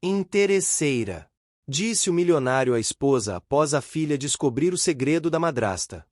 Interesseira, disse o milionário à esposa após a filha descobrir o segredo da madrasta.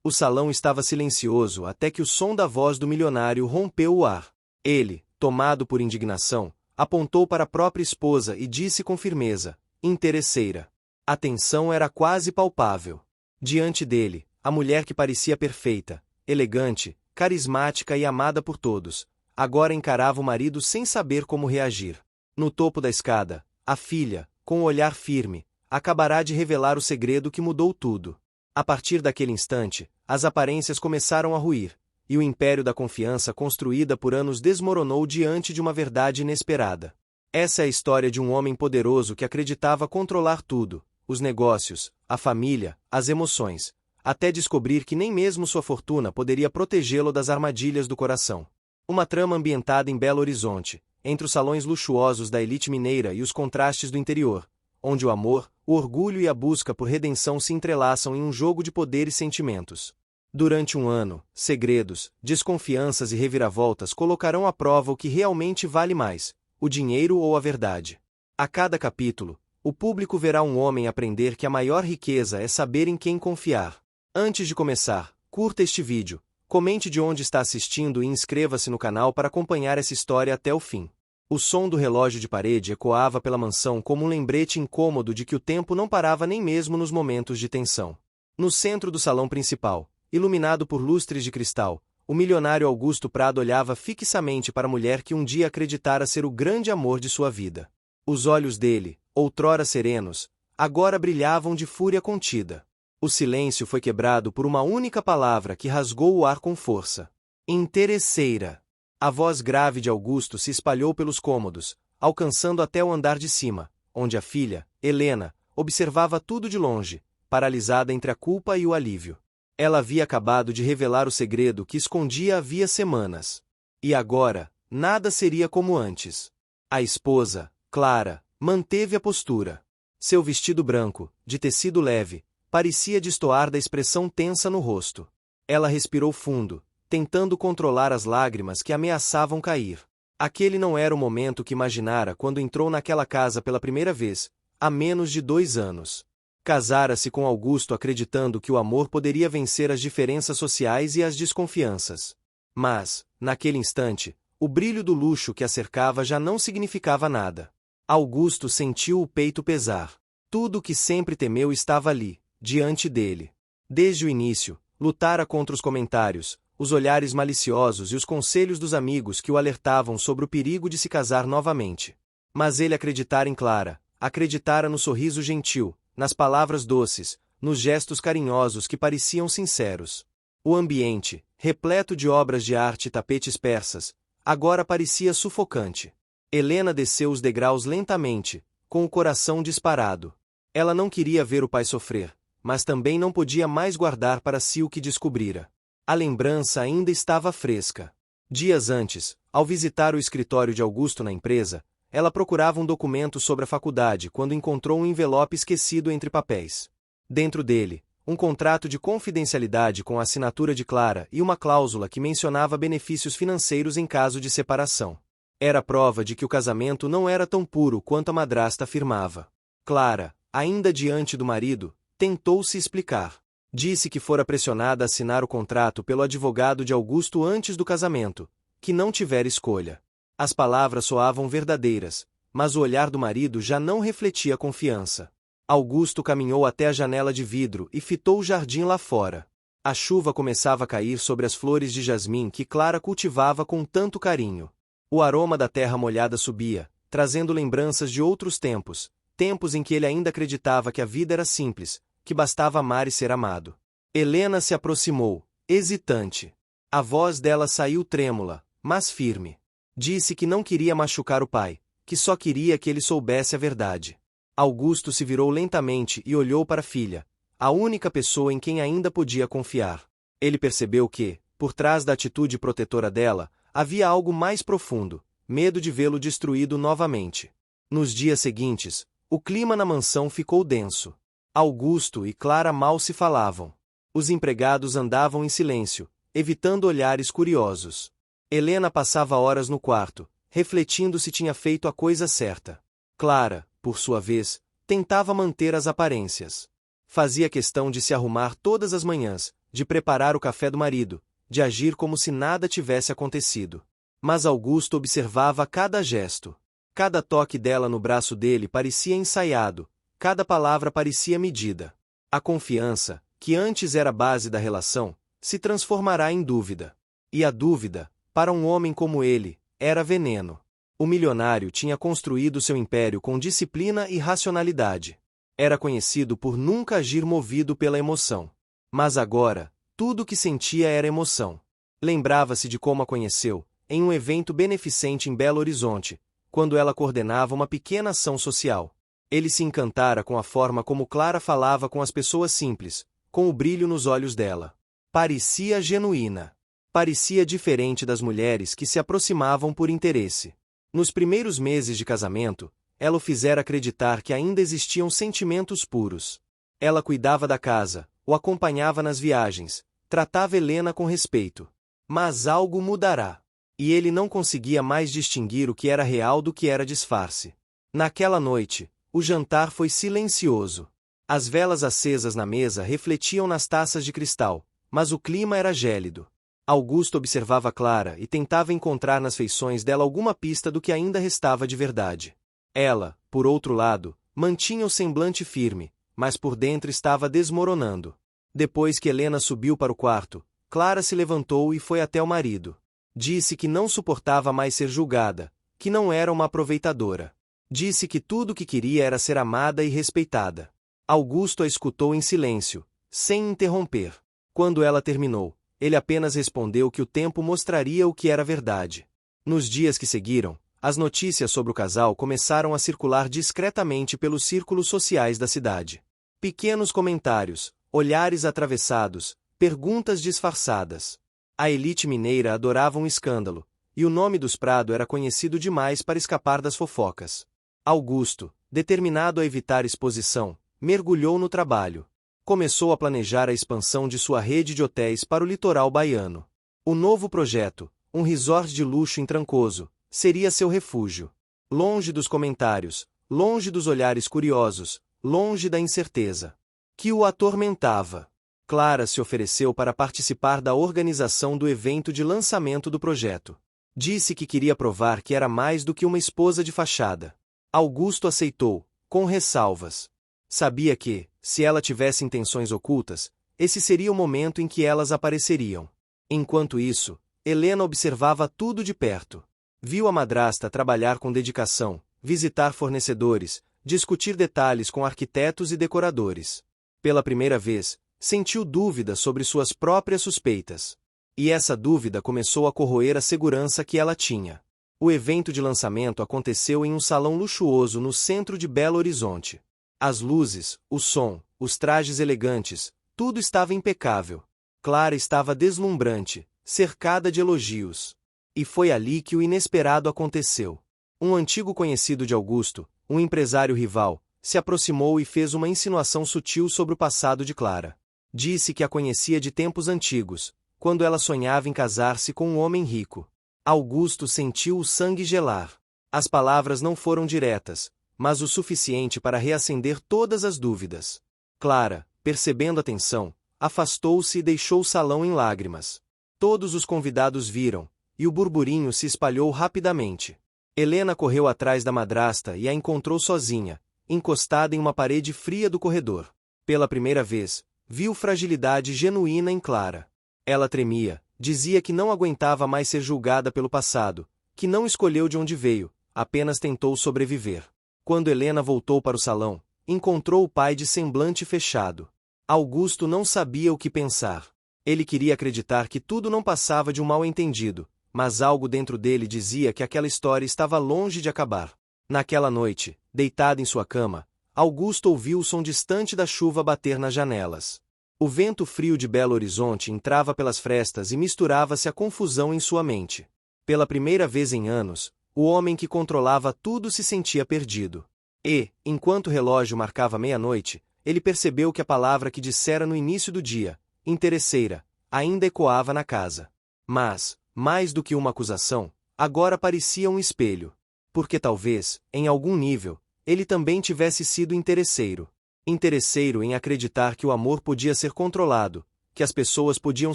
O salão estava silencioso até que o som da voz do milionário rompeu o ar. Ele, tomado por indignação, apontou para a própria esposa e disse com firmeza: interesseira. A tensão era quase palpável. Diante dele, a mulher que parecia perfeita, elegante, carismática e amada por todos, agora encarava o marido sem saber como reagir. No topo da escada, a filha, com o olhar firme, acabará de revelar o segredo que mudou tudo. A partir daquele instante, as aparências começaram a ruir, e o império da confiança construída por anos desmoronou diante de uma verdade inesperada. Essa é a história de um homem poderoso que acreditava controlar tudo, os negócios, a família, as emoções, até descobrir que nem mesmo sua fortuna poderia protegê-lo das armadilhas do coração. Uma trama ambientada em Belo Horizonte, entre os salões luxuosos da elite mineira e os contrastes do interior, onde o amor, o orgulho e a busca por redenção se entrelaçam em um jogo de poder e sentimentos. Durante um ano, segredos, desconfianças e reviravoltas colocarão à prova o que realmente vale mais, o dinheiro ou a verdade. A cada capítulo, o público verá um homem aprender que a maior riqueza é saber em quem confiar. Antes de começar, curta este vídeo, comente de onde está assistindo e inscreva-se no canal para acompanhar essa história até o fim. O som do relógio de parede ecoava pela mansão como um lembrete incômodo de que o tempo não parava nem mesmo nos momentos de tensão. No centro do salão principal, iluminado por lustres de cristal, o milionário Augusto Prado olhava fixamente para a mulher que um dia acreditara ser o grande amor de sua vida. Os olhos dele, outrora serenos, agora brilhavam de fúria contida. O silêncio foi quebrado por uma única palavra que rasgou o ar com força. Interesseira. A voz grave de Augusto se espalhou pelos cômodos, alcançando até o andar de cima, onde a filha, Helena, observava tudo de longe, paralisada entre a culpa e o alívio. Ela havia acabado de revelar o segredo que escondia havia semanas. E agora, nada seria como antes. A esposa, Clara, manteve a postura. Seu vestido branco, de tecido leve, parecia destoar da expressão tensa no rosto. Ela respirou fundo, tentando controlar as lágrimas que ameaçavam cair. Aquele não era o momento que imaginara quando entrou naquela casa pela primeira vez, há menos de 2 anos. Casara-se com Augusto acreditando que o amor poderia vencer as diferenças sociais e as desconfianças. Mas, naquele instante, o brilho do luxo que a cercava já não significava nada. Augusto sentiu o peito pesar. Tudo o que sempre temeu estava ali, diante dele. Desde o início, lutara contra os comentários, os olhares maliciosos e os conselhos dos amigos que o alertavam sobre o perigo de se casar novamente. Mas ele acreditara em Clara, acreditara no sorriso gentil, nas palavras doces, nos gestos carinhosos que pareciam sinceros. O ambiente, repleto de obras de arte e tapetes persas, agora parecia sufocante. Helena desceu os degraus lentamente, com o coração disparado. Ela não queria ver o pai sofrer, mas também não podia mais guardar para si o que descobrira. A lembrança ainda estava fresca. Dias antes, ao visitar o escritório de Augusto na empresa, ela procurava um documento sobre a faculdade quando encontrou um envelope esquecido entre papéis. Dentro dele, um contrato de confidencialidade com a assinatura de Clara e uma cláusula que mencionava benefícios financeiros em caso de separação. Era prova de que o casamento não era tão puro quanto a madrasta afirmava. Clara, ainda diante do marido, tentou se explicar. Disse que fora pressionada a assinar o contrato pelo advogado de Augusto antes do casamento, que não tivera escolha. As palavras soavam verdadeiras, mas o olhar do marido já não refletia confiança. Augusto caminhou até a janela de vidro e fitou o jardim lá fora. A chuva começava a cair sobre as flores de jasmim que Clara cultivava com tanto carinho. O aroma da terra molhada subia, trazendo lembranças de outros tempos, tempos em que ele ainda acreditava que a vida era simples, que bastava amar e ser amado. Helena se aproximou, hesitante. A voz dela saiu trêmula, mas firme. Disse que não queria machucar o pai, que só queria que ele soubesse a verdade. Augusto se virou lentamente e olhou para a filha, a única pessoa em quem ainda podia confiar. Ele percebeu que, por trás da atitude protetora dela, havia algo mais profundo, medo de vê-lo destruído novamente. Nos dias seguintes, o clima na mansão ficou denso. Augusto e Clara mal se falavam. Os empregados andavam em silêncio, evitando olhares curiosos. Helena passava horas no quarto, refletindo se tinha feito a coisa certa. Clara, por sua vez, tentava manter as aparências. Fazia questão de se arrumar todas as manhãs, de preparar o café do marido, de agir como se nada tivesse acontecido. Mas Augusto observava cada gesto. Cada toque dela no braço dele parecia ensaiado, cada palavra parecia medida. A confiança, que antes era a base da relação, se transformará em dúvida. E a dúvida, para um homem como ele, era veneno. O milionário tinha construído seu império com disciplina e racionalidade. Era conhecido por nunca agir movido pela emoção. Mas agora, tudo o que sentia era emoção. Lembrava-se de como a conheceu, em um evento beneficente em Belo Horizonte, quando ela coordenava uma pequena ação social. Ele se encantara com a forma como Clara falava com as pessoas simples, com o brilho nos olhos dela. Parecia genuína. Parecia diferente das mulheres que se aproximavam por interesse. Nos primeiros meses de casamento, ela o fizera acreditar que ainda existiam sentimentos puros. Ela cuidava da casa, o acompanhava nas viagens, tratava Helena com respeito. Mas algo mudará. E ele não conseguia mais distinguir o que era real do que era disfarce. Naquela noite, o jantar foi silencioso. As velas acesas na mesa refletiam nas taças de cristal, mas o clima era gélido. Augusto observava Clara e tentava encontrar nas feições dela alguma pista do que ainda restava de verdade. Ela, por outro lado, mantinha o semblante firme, mas por dentro estava desmoronando. Depois que Helena subiu para o quarto, Clara se levantou e foi até o marido. Disse que não suportava mais ser julgada, que não era uma aproveitadora. Disse que tudo o que queria era ser amada e respeitada. Augusto a escutou em silêncio, sem interromper. Quando ela terminou, ele apenas respondeu que o tempo mostraria o que era verdade. Nos dias que seguiram, as notícias sobre o casal começaram a circular discretamente pelos círculos sociais da cidade. Pequenos comentários, olhares atravessados, perguntas disfarçadas. A elite mineira adorava um escândalo, e o nome dos Prado era conhecido demais para escapar das fofocas. Augusto, determinado a evitar exposição, mergulhou no trabalho. Começou a planejar a expansão de sua rede de hotéis para o litoral baiano. O novo projeto, um resort de luxo em Trancoso, seria seu refúgio. Longe dos comentários, longe dos olhares curiosos, longe da incerteza que o atormentava. Clara se ofereceu para participar da organização do evento de lançamento do projeto. Disse que queria provar que era mais do que uma esposa de fachada. Augusto aceitou, com ressalvas. Sabia que, se ela tivesse intenções ocultas, esse seria o momento em que elas apareceriam. Enquanto isso, Helena observava tudo de perto. Viu a madrasta trabalhar com dedicação, visitar fornecedores, discutir detalhes com arquitetos e decoradores. Pela primeira vez, sentiu dúvida sobre suas próprias suspeitas. E essa dúvida começou a corroer a segurança que ela tinha. O evento de lançamento aconteceu em um salão luxuoso no centro de Belo Horizonte. As luzes, o som, os trajes elegantes, tudo estava impecável. Clara estava deslumbrante, cercada de elogios. E foi ali que o inesperado aconteceu. Um antigo conhecido de Augusto, um empresário rival, se aproximou e fez uma insinuação sutil sobre o passado de Clara. Disse que a conhecia de tempos antigos, quando ela sonhava em casar-se com um homem rico. Augusto sentiu o sangue gelar. As palavras não foram diretas, mas o suficiente para reacender todas as dúvidas. Clara, percebendo a tensão, afastou-se e deixou o salão em lágrimas. Todos os convidados viram, e o burburinho se espalhou rapidamente. Helena correu atrás da madrasta e a encontrou sozinha, encostada em uma parede fria do corredor. Pela primeira vez, viu fragilidade genuína em Clara. Ela tremia, dizia que não aguentava mais ser julgada pelo passado, que não escolheu de onde veio, apenas tentou sobreviver. Quando Helena voltou para o salão, encontrou o pai de semblante fechado. Augusto não sabia o que pensar. Ele queria acreditar que tudo não passava de um mal-entendido, mas algo dentro dele dizia que aquela história estava longe de acabar. Naquela noite, deitado em sua cama, Augusto ouviu o som distante da chuva bater nas janelas. O vento frio de Belo Horizonte entrava pelas frestas e misturava-se à confusão em sua mente. Pela primeira vez em anos, o homem que controlava tudo se sentia perdido. E, enquanto o relógio marcava meia-noite, ele percebeu que a palavra que dissera no início do dia, interesseira, ainda ecoava na casa. Mas, mais do que uma acusação, agora parecia um espelho. Porque talvez, em algum nível, ele também tivesse sido interesseiro. Interesseiro em acreditar que o amor podia ser controlado, que as pessoas podiam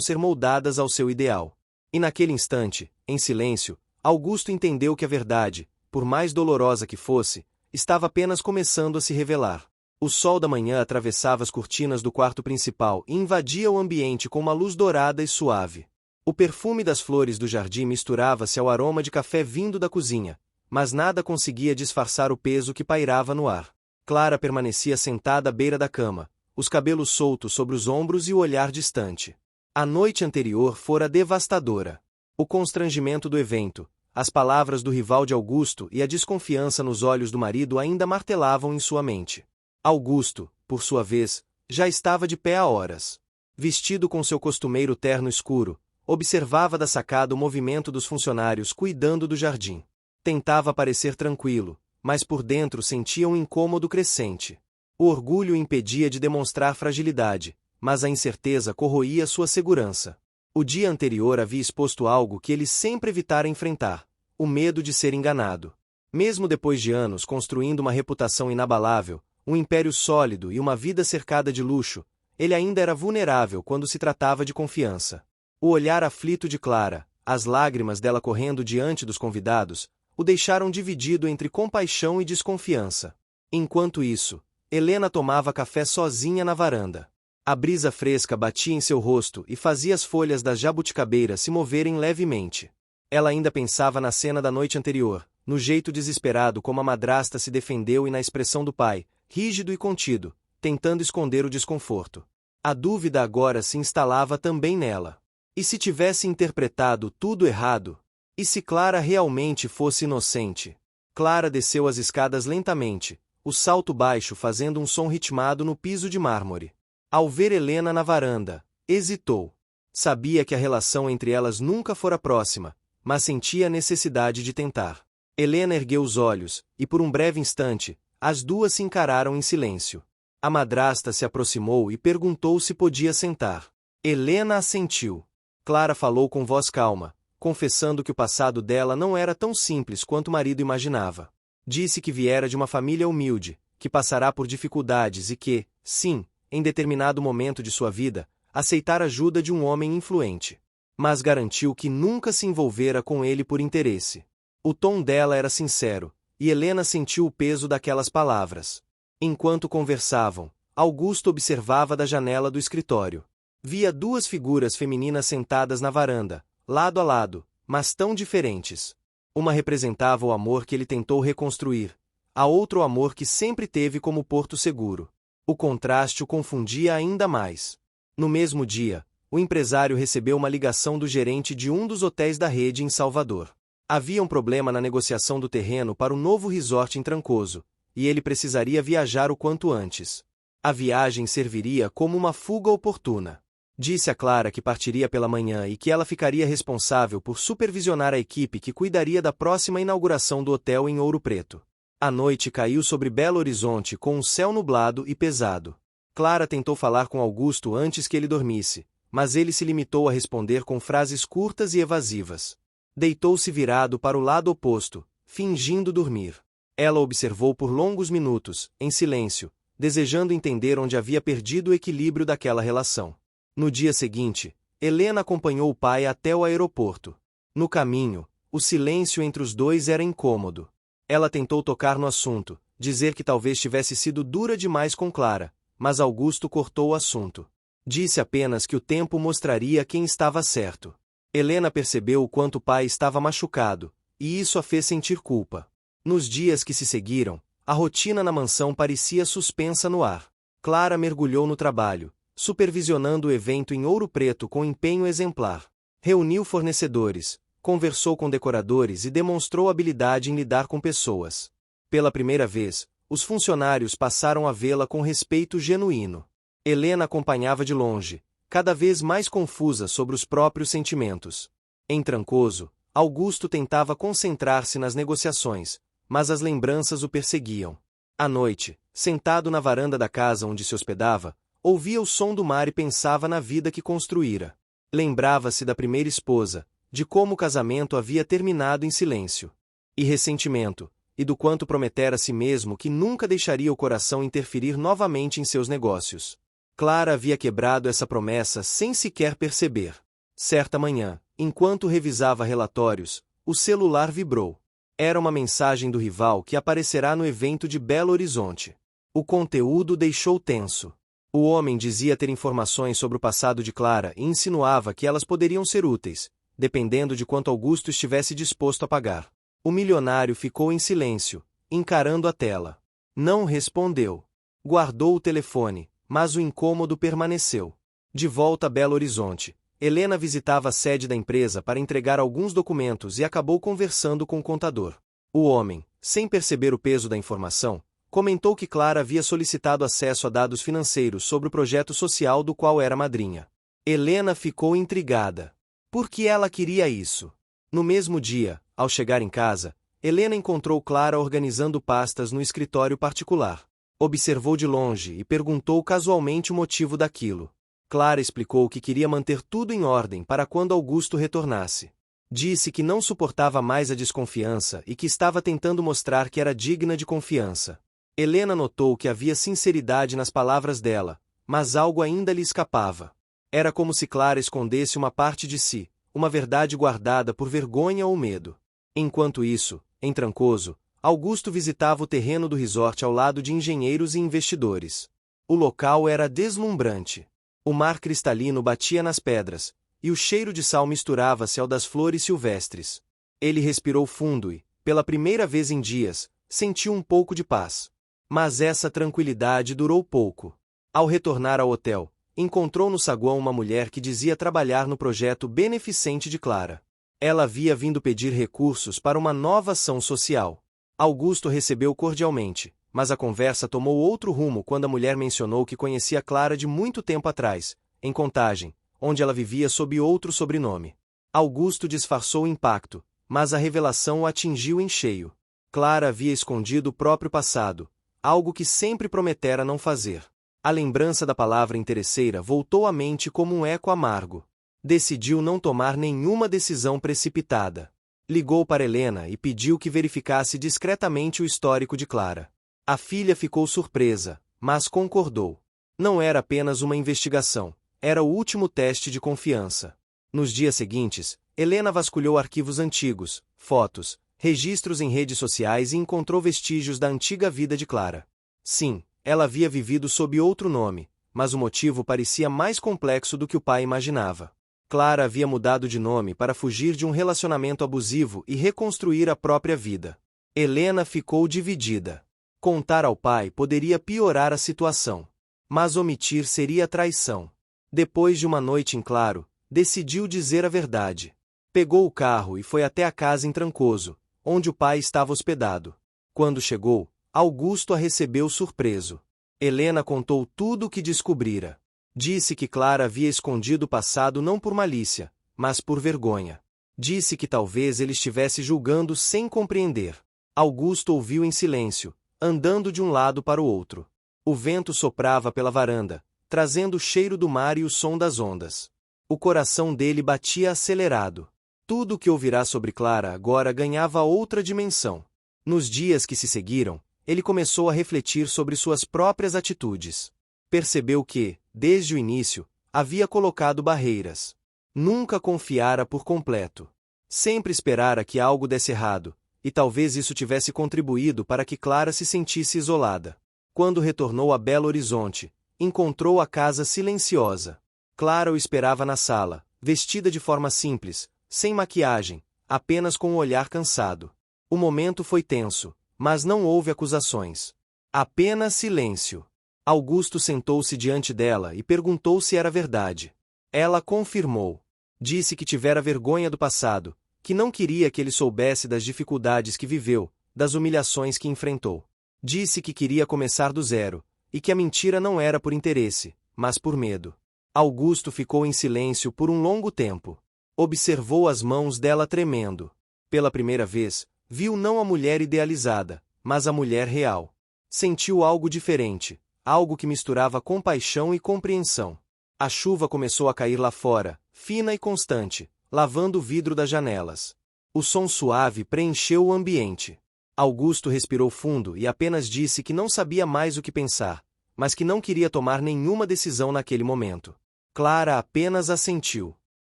ser moldadas ao seu ideal. E naquele instante, em silêncio, Augusto entendeu que a verdade, por mais dolorosa que fosse, estava apenas começando a se revelar. O sol da manhã atravessava as cortinas do quarto principal e invadia o ambiente com uma luz dourada e suave. O perfume das flores do jardim misturava-se ao aroma de café vindo da cozinha, mas nada conseguia disfarçar o peso que pairava no ar. Clara permanecia sentada à beira da cama, os cabelos soltos sobre os ombros e o olhar distante. A noite anterior fora devastadora. O constrangimento do evento, as palavras do rival de Augusto e a desconfiança nos olhos do marido ainda martelavam em sua mente. Augusto, por sua vez, já estava de pé há horas. Vestido com seu costumeiro terno escuro, observava da sacada o movimento dos funcionários cuidando do jardim. Tentava parecer tranquilo, mas por dentro sentia um incômodo crescente. O orgulho o impedia de demonstrar fragilidade, mas a incerteza corroía sua segurança. O dia anterior havia exposto algo que ele sempre evitara enfrentar: o medo de ser enganado. Mesmo depois de anos construindo uma reputação inabalável, um império sólido e uma vida cercada de luxo, ele ainda era vulnerável quando se tratava de confiança. O olhar aflito de Clara, as lágrimas dela correndo diante dos convidados, o deixaram dividido entre compaixão e desconfiança. Enquanto isso, Helena tomava café sozinha na varanda. A brisa fresca batia em seu rosto e fazia as folhas das jabuticabeiras se moverem levemente. Ela ainda pensava na cena da noite anterior, no jeito desesperado como a madrasta se defendeu e na expressão do pai, rígido e contido, tentando esconder o desconforto. A dúvida agora se instalava também nela. E se tivesse interpretado tudo errado? E se Clara realmente fosse inocente? Clara desceu as escadas lentamente, o salto baixo fazendo um som ritmado no piso de mármore. Ao ver Helena na varanda, hesitou. Sabia que a relação entre elas nunca fora próxima, mas sentia a necessidade de tentar. Helena ergueu os olhos, e por um breve instante, as duas se encararam em silêncio. A madrasta se aproximou e perguntou se podia sentar. Helena assentiu. Clara falou com voz calma, confessando que o passado dela não era tão simples quanto o marido imaginava. Disse que viera de uma família humilde, que passará por dificuldades e que, sim, em determinado momento de sua vida, aceitar a ajuda de um homem influente. Mas garantiu que nunca se envolvera com ele por interesse. O tom dela era sincero, e Helena sentiu o peso daquelas palavras. Enquanto conversavam, Augusto observava da janela do escritório. Via duas figuras femininas sentadas na varanda, lado a lado, mas tão diferentes. Uma representava o amor que ele tentou reconstruir, a outra o amor que sempre teve como porto seguro. O contraste o confundia ainda mais. No mesmo dia, o empresário recebeu uma ligação do gerente de um dos hotéis da rede em Salvador. Havia um problema na negociação do terreno para o novo resort em Trancoso, e ele precisaria viajar o quanto antes. A viagem serviria como uma fuga oportuna. Disse a Clara que partiria pela manhã e que ela ficaria responsável por supervisionar a equipe que cuidaria da próxima inauguração do hotel em Ouro Preto. A noite caiu sobre Belo Horizonte com um céu nublado e pesado. Clara tentou falar com Augusto antes que ele dormisse, mas ele se limitou a responder com frases curtas e evasivas. Deitou-se virado para o lado oposto, fingindo dormir. Ela observou por longos minutos, em silêncio, desejando entender onde havia perdido o equilíbrio daquela relação. No dia seguinte, Helena acompanhou o pai até o aeroporto. No caminho, o silêncio entre os dois era incômodo. Ela tentou tocar no assunto, dizer que talvez tivesse sido dura demais com Clara, mas Augusto cortou o assunto. Disse apenas que o tempo mostraria quem estava certo. Helena percebeu o quanto o pai estava machucado, e isso a fez sentir culpa. Nos dias que se seguiram, a rotina na mansão parecia suspensa no ar. Clara mergulhou no trabalho, supervisionando o evento em Ouro Preto com empenho exemplar. Reuniu fornecedores, conversou com decoradores e demonstrou habilidade em lidar com pessoas. Pela primeira vez, os funcionários passaram a vê-la com respeito genuíno. Helena acompanhava de longe, cada vez mais confusa sobre os próprios sentimentos. Em Trancoso, Augusto tentava concentrar-se nas negociações, mas as lembranças o perseguiam. À noite, sentado na varanda da casa onde se hospedava, ouvia o som do mar e pensava na vida que construíra. Lembrava-se da primeira esposa, de como o casamento havia terminado em silêncio. E ressentimento, e do quanto prometera a si mesmo que nunca deixaria o coração interferir novamente em seus negócios. Clara havia quebrado essa promessa sem sequer perceber. Certa manhã, enquanto revisava relatórios, o celular vibrou. Era uma mensagem do rival que aparecerá no evento de Belo Horizonte. O conteúdo deixou tenso. O homem dizia ter informações sobre o passado de Clara e insinuava que elas poderiam ser úteis, dependendo de quanto Augusto estivesse disposto a pagar. O milionário ficou em silêncio, encarando a tela. Não respondeu. Guardou o telefone, mas o incômodo permaneceu. De volta a Belo Horizonte, Helena visitava a sede da empresa para entregar alguns documentos e acabou conversando com o contador. O homem, sem perceber o peso da informação, comentou que Clara havia solicitado acesso a dados financeiros sobre o projeto social do qual era madrinha. Helena ficou intrigada. Por que ela queria isso? No mesmo dia, ao chegar em casa, Helena encontrou Clara organizando pastas no escritório particular. Observou de longe e perguntou casualmente o motivo daquilo. Clara explicou que queria manter tudo em ordem para quando Augusto retornasse. Disse que não suportava mais a desconfiança e que estava tentando mostrar que era digna de confiança. Helena notou que havia sinceridade nas palavras dela, mas algo ainda lhe escapava. Era como se Clara escondesse uma parte de si, uma verdade guardada por vergonha ou medo. Enquanto isso, em Trancoso, Augusto visitava o terreno do resort ao lado de engenheiros e investidores. O local era deslumbrante. O mar cristalino batia nas pedras, e o cheiro de sal misturava-se ao das flores silvestres. Ele respirou fundo e, pela primeira vez em dias, sentiu um pouco de paz. Mas essa tranquilidade durou pouco. Ao retornar ao hotel, encontrou no saguão uma mulher que dizia trabalhar no projeto beneficente de Clara. Ela havia vindo pedir recursos para uma nova ação social. Augusto recebeu cordialmente, mas a conversa tomou outro rumo quando a mulher mencionou que conhecia Clara de muito tempo atrás, em Contagem, onde ela vivia sob outro sobrenome. Augusto disfarçou o impacto, mas a revelação o atingiu em cheio. Clara havia escondido o próprio passado, algo que sempre prometera não fazer. A lembrança da palavra interesseira voltou à mente como um eco amargo. Decidiu não tomar nenhuma decisão precipitada. Ligou para Helena e pediu que verificasse discretamente o histórico de Clara. A filha ficou surpresa, mas concordou. Não era apenas uma investigação, era o último teste de confiança. Nos dias seguintes, Helena vasculhou arquivos antigos, fotos, registros em redes sociais e encontrou vestígios da antiga vida de Clara. Sim, ela havia vivido sob outro nome, mas o motivo parecia mais complexo do que o pai imaginava. Clara havia mudado de nome para fugir de um relacionamento abusivo e reconstruir a própria vida. Helena ficou dividida. Contar ao pai poderia piorar a situação, mas omitir seria traição. Depois de uma noite em claro, decidiu dizer a verdade. Pegou o carro e foi até a casa em Trancoso, onde o pai estava hospedado. Quando chegou, Augusto a recebeu surpreso. Helena contou tudo o que descobrira. Disse que Clara havia escondido o passado não por malícia, mas por vergonha. Disse que talvez ele estivesse julgando sem compreender. Augusto ouviu em silêncio, andando de um lado para o outro. O vento soprava pela varanda, trazendo o cheiro do mar e o som das ondas. O coração dele batia acelerado. Tudo o que ouvirá sobre Clara agora ganhava outra dimensão. Nos dias que se seguiram, ele começou a refletir sobre suas próprias atitudes. Percebeu que, desde o início, havia colocado barreiras. Nunca confiara por completo. Sempre esperara que algo desse errado, e talvez isso tivesse contribuído para que Clara se sentisse isolada. Quando retornou a Belo Horizonte, encontrou a casa silenciosa. Clara o esperava na sala, vestida de forma simples, sem maquiagem, apenas com o olhar cansado. O momento foi tenso, mas não houve acusações. Apenas silêncio. Augusto sentou-se diante dela e perguntou se era verdade. Ela confirmou. Disse que tivera vergonha do passado, que não queria que ele soubesse das dificuldades que viveu, das humilhações que enfrentou. Disse que queria começar do zero, e que a mentira não era por interesse, mas por medo. Augusto ficou em silêncio por um longo tempo. Observou as mãos dela tremendo. Pela primeira vez, viu não a mulher idealizada, mas a mulher real. Sentiu algo diferente, algo que misturava compaixão e compreensão. A chuva começou a cair lá fora, fina e constante, lavando o vidro das janelas. O som suave preencheu o ambiente. Augusto respirou fundo e apenas disse que não sabia mais o que pensar, mas que não queria tomar nenhuma decisão naquele momento. Clara apenas assentiu.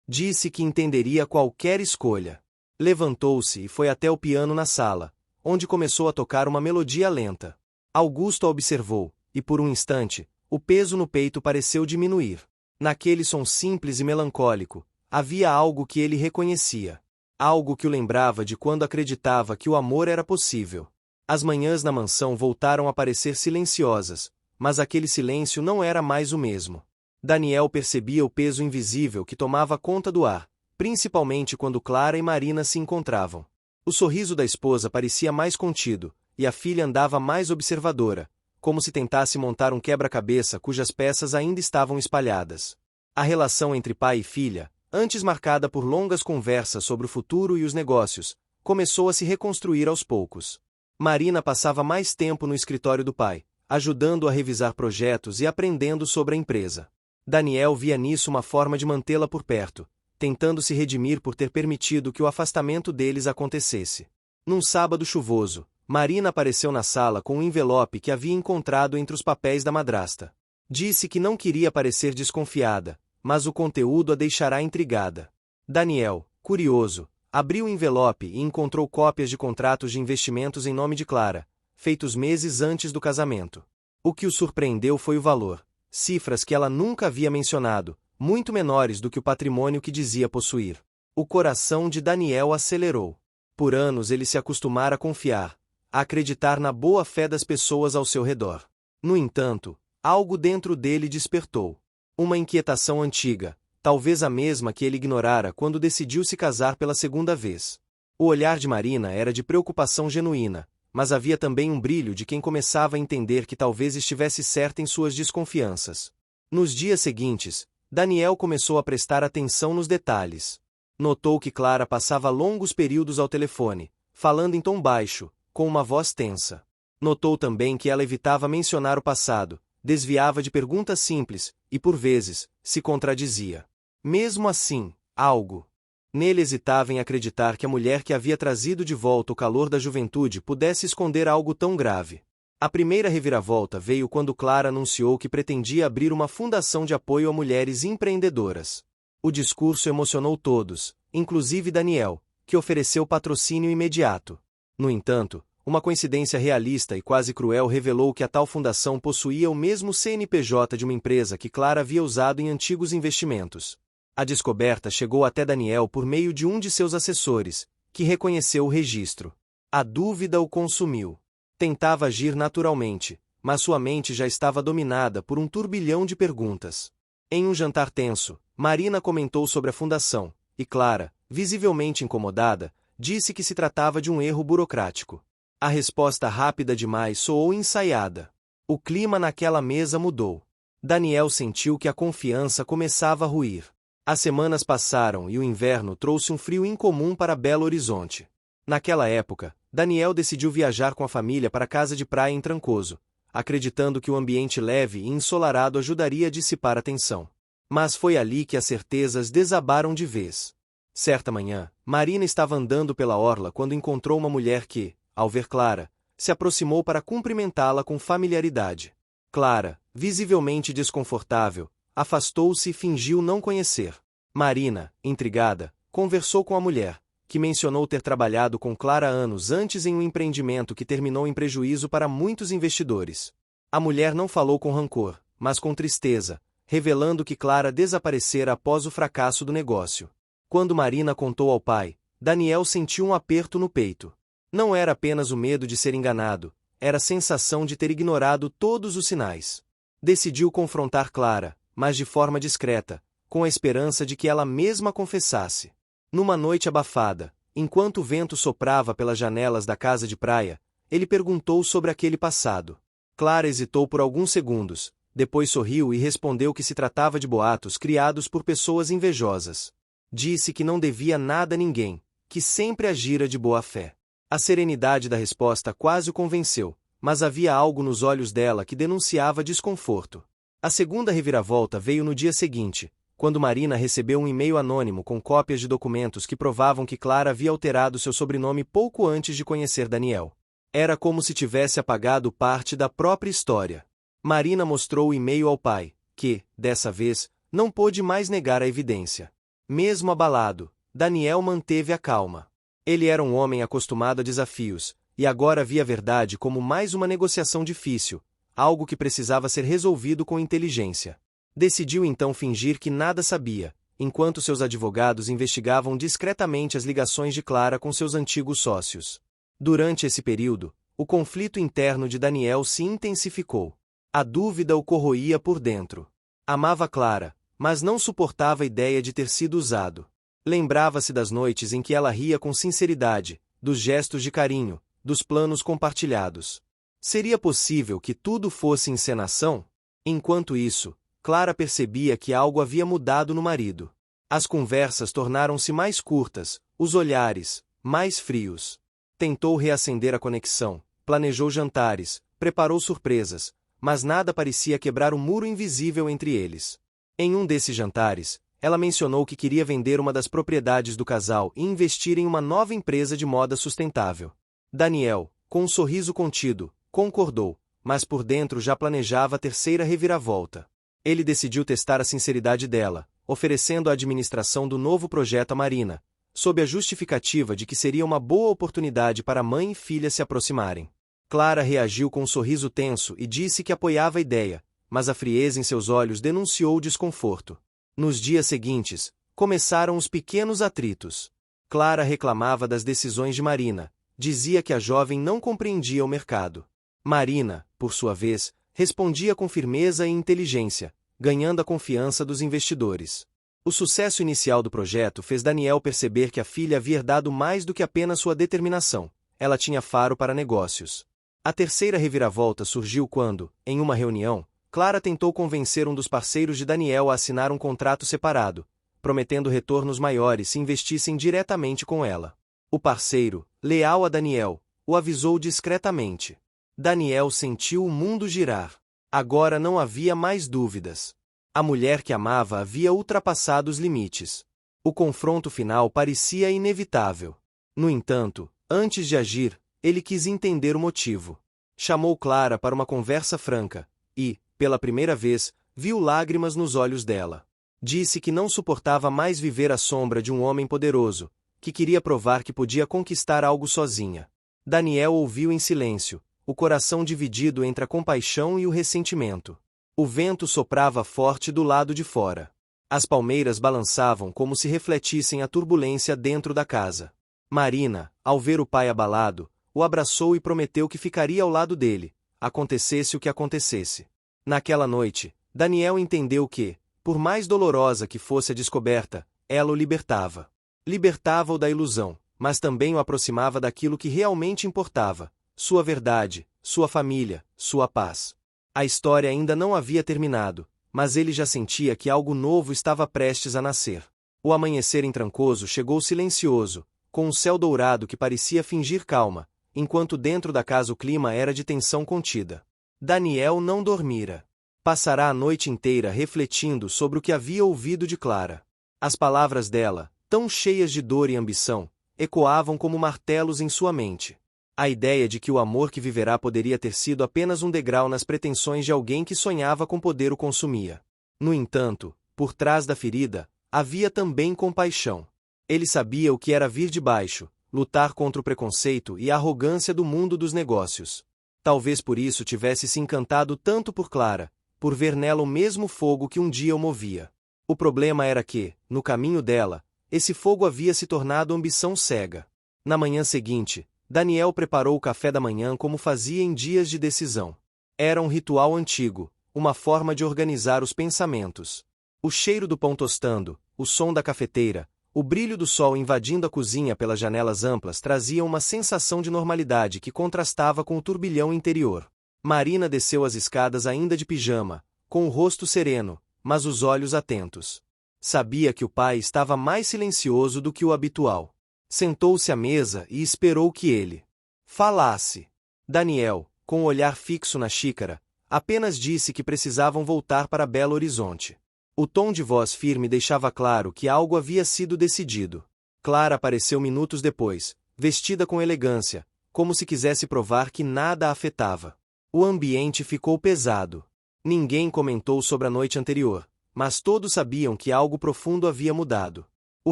Disse que entenderia qualquer escolha. Levantou-se e foi até o piano na sala, onde começou a tocar uma melodia lenta. Augusto a observou, e por um instante, o peso no peito pareceu diminuir. Naquele som simples e melancólico, havia algo que ele reconhecia. Algo que o lembrava de quando acreditava que o amor era possível. As manhãs na mansão voltaram a parecer silenciosas, mas aquele silêncio não era mais o mesmo. Daniel percebia o peso invisível que tomava conta do ar, principalmente quando Clara e Marina se encontravam. O sorriso da esposa parecia mais contido, e a filha andava mais observadora, como se tentasse montar um quebra-cabeça cujas peças ainda estavam espalhadas. A relação entre pai e filha, antes marcada por longas conversas sobre o futuro e os negócios, começou a se reconstruir aos poucos. Marina passava mais tempo no escritório do pai, ajudando a revisar projetos e aprendendo sobre a empresa. Daniel via nisso uma forma de mantê-la por perto, tentando se redimir por ter permitido que o afastamento deles acontecesse. Num sábado chuvoso, Marina apareceu na sala com um envelope que havia encontrado entre os papéis da madrasta. Disse que não queria parecer desconfiada, mas o conteúdo a deixará intrigada. Daniel, curioso, abriu o envelope e encontrou cópias de contratos de investimentos em nome de Clara, feitos meses antes do casamento. O que o surpreendeu foi o valor, cifras que ela nunca havia mencionado, muito menores do que o patrimônio que dizia possuir. O coração de Daniel acelerou. Por anos ele se acostumara a confiar, a acreditar na boa-fé das pessoas ao seu redor. No entanto, algo dentro dele despertou. Uma inquietação antiga, talvez a mesma que ele ignorara quando decidiu se casar pela segunda vez. O olhar de Marina era de preocupação genuína, mas havia também um brilho de quem começava a entender que talvez estivesse certa em suas desconfianças. Nos dias seguintes, Daniel começou a prestar atenção nos detalhes. Notou que Clara passava longos períodos ao telefone, falando em tom baixo, com uma voz tensa. Notou também que ela evitava mencionar o passado, desviava de perguntas simples, e por vezes, se contradizia. Mesmo assim, algo nele hesitava em acreditar que a mulher que havia trazido de volta o calor da juventude pudesse esconder algo tão grave. A primeira reviravolta veio quando Clara anunciou que pretendia abrir uma fundação de apoio a mulheres empreendedoras. O discurso emocionou todos, inclusive Daniel, que ofereceu patrocínio imediato. No entanto, uma coincidência realista e quase cruel revelou que a tal fundação possuía o mesmo CNPJ de uma empresa que Clara havia usado em antigos investimentos. A descoberta chegou até Daniel por meio de um de seus assessores, que reconheceu o registro. A dúvida o consumiu. Tentava agir naturalmente, mas sua mente já estava dominada por um turbilhão de perguntas. Em um jantar tenso, Marina comentou sobre a fundação, e Clara, visivelmente incomodada, disse que se tratava de um erro burocrático. A resposta rápida demais soou ensaiada. O clima naquela mesa mudou. Daniel sentiu que a confiança começava a ruir. As semanas passaram e o inverno trouxe um frio incomum para Belo Horizonte. Naquela época, Daniel decidiu viajar com a família para a casa de praia em Trancoso, acreditando que o ambiente leve e ensolarado ajudaria a dissipar a tensão. Mas foi ali que as certezas desabaram de vez. Certa manhã, Marina estava andando pela orla quando encontrou uma mulher que, ao ver Clara, se aproximou para cumprimentá-la com familiaridade. Clara, visivelmente desconfortável, afastou-se e fingiu não conhecer. Marina, intrigada, conversou com a mulher, que mencionou ter trabalhado com Clara anos antes em um empreendimento que terminou em prejuízo para muitos investidores. A mulher não falou com rancor, mas com tristeza, revelando que Clara desaparecera após o fracasso do negócio. Quando Marina contou ao pai, Daniel sentiu um aperto no peito. Não era apenas o medo de ser enganado, era a sensação de ter ignorado todos os sinais. Decidiu confrontar Clara, mas de forma discreta, com a esperança de que ela mesma confessasse. Numa noite abafada, enquanto o vento soprava pelas janelas da casa de praia, ele perguntou sobre aquele passado. Clara hesitou por alguns segundos, depois sorriu e respondeu que se tratava de boatos criados por pessoas invejosas. Disse que não devia nada a ninguém, que sempre agira de boa fé. A serenidade da resposta quase o convenceu, mas havia algo nos olhos dela que denunciava desconforto. A segunda reviravolta veio no dia seguinte, quando Marina recebeu um e-mail anônimo com cópias de documentos que provavam que Clara havia alterado seu sobrenome pouco antes de conhecer Daniel. Era como se tivesse apagado parte da própria história. Marina mostrou o e-mail ao pai, que, dessa vez, não pôde mais negar a evidência. Mesmo abalado, Daniel manteve a calma. Ele era um homem acostumado a desafios, e agora via a verdade como mais uma negociação difícil, algo que precisava ser resolvido com inteligência. Decidiu então fingir que nada sabia, enquanto seus advogados investigavam discretamente as ligações de Clara com seus antigos sócios. Durante esse período, o conflito interno de Daniel se intensificou. A dúvida o corroía por dentro. Amava Clara, mas não suportava a ideia de ter sido usado. Lembrava-se das noites em que ela ria com sinceridade, dos gestos de carinho, dos planos compartilhados. Seria possível que tudo fosse encenação? Enquanto isso, Clara percebia que algo havia mudado no marido. As conversas tornaram-se mais curtas, os olhares, mais frios. Tentou reacender a conexão, planejou jantares, preparou surpresas, mas nada parecia quebrar o muro invisível entre eles. Em um desses jantares, ela mencionou que queria vender uma das propriedades do casal e investir em uma nova empresa de moda sustentável. Daniel, com um sorriso contido, concordou, mas por dentro já planejava a terceira reviravolta. Ele decidiu testar a sinceridade dela, oferecendo a administração do novo projeto a Marina, sob a justificativa de que seria uma boa oportunidade para mãe e filha se aproximarem. Clara reagiu com um sorriso tenso e disse que apoiava a ideia, mas a frieza em seus olhos denunciou o desconforto. Nos dias seguintes, começaram os pequenos atritos. Clara reclamava das decisões de Marina, dizia que a jovem não compreendia o mercado. Marina, por sua vez, respondia com firmeza e inteligência, ganhando a confiança dos investidores. O sucesso inicial do projeto fez Daniel perceber que a filha havia herdado mais do que apenas sua determinação. Ela tinha faro para negócios. A terceira reviravolta surgiu quando, em uma reunião, Clara tentou convencer um dos parceiros de Daniel a assinar um contrato separado, prometendo retornos maiores se investissem diretamente com ela. O parceiro, leal a Daniel, o avisou discretamente. Daniel sentiu o mundo girar. Agora não havia mais dúvidas. A mulher que amava havia ultrapassado os limites. O confronto final parecia inevitável. No entanto, antes de agir, ele quis entender o motivo. Chamou Clara para uma conversa franca e, pela primeira vez, viu lágrimas nos olhos dela. Disse que não suportava mais viver à sombra de um homem poderoso, que queria provar que podia conquistar algo sozinha. Daniel ouviu em silêncio, o coração dividido entre a compaixão e o ressentimento. O vento soprava forte do lado de fora. As palmeiras balançavam como se refletissem a turbulência dentro da casa. Marina, ao ver o pai abalado, o abraçou e prometeu que ficaria ao lado dele, acontecesse o que acontecesse. Naquela noite, Daniel entendeu que, por mais dolorosa que fosse a descoberta, ela o libertava. Libertava-o da ilusão, mas também o aproximava daquilo que realmente importava: sua verdade, sua família, sua paz. A história ainda não havia terminado, mas ele já sentia que algo novo estava prestes a nascer. O amanhecer em Trancoso chegou silencioso, com um céu dourado que parecia fingir calma, enquanto dentro da casa o clima era de tensão contida. Daniel não dormira. Passará a noite inteira refletindo sobre o que havia ouvido de Clara. As palavras dela, tão cheias de dor e ambição, ecoavam como martelos em sua mente. A ideia de que o amor que viverá poderia ter sido apenas um degrau nas pretensões de alguém que sonhava com poder o consumia. No entanto, por trás da ferida, havia também compaixão. Ele sabia o que era vir de baixo, lutar contra o preconceito e a arrogância do mundo dos negócios. Talvez por isso tivesse se encantado tanto por Clara, por ver nela o mesmo fogo que um dia o movia. O problema era que, no caminho dela, esse fogo havia se tornado ambição cega. Na manhã seguinte, Daniel preparou o café da manhã como fazia em dias de decisão. Era um ritual antigo, uma forma de organizar os pensamentos. O cheiro do pão tostando, o som da cafeteira, o brilho do sol invadindo a cozinha pelas janelas amplas traziam uma sensação de normalidade que contrastava com o turbilhão interior. Marina desceu as escadas ainda de pijama, com o rosto sereno, mas os olhos atentos. Sabia que o pai estava mais silencioso do que o habitual. Sentou-se à mesa e esperou que ele falasse. Daniel, com o olhar fixo na xícara, apenas disse que precisavam voltar para Belo Horizonte. O tom de voz firme deixava claro que algo havia sido decidido. Clara apareceu minutos depois, vestida com elegância, como se quisesse provar que nada a afetava. O ambiente ficou pesado. Ninguém comentou sobre a noite anterior, mas todos sabiam que algo profundo havia mudado. O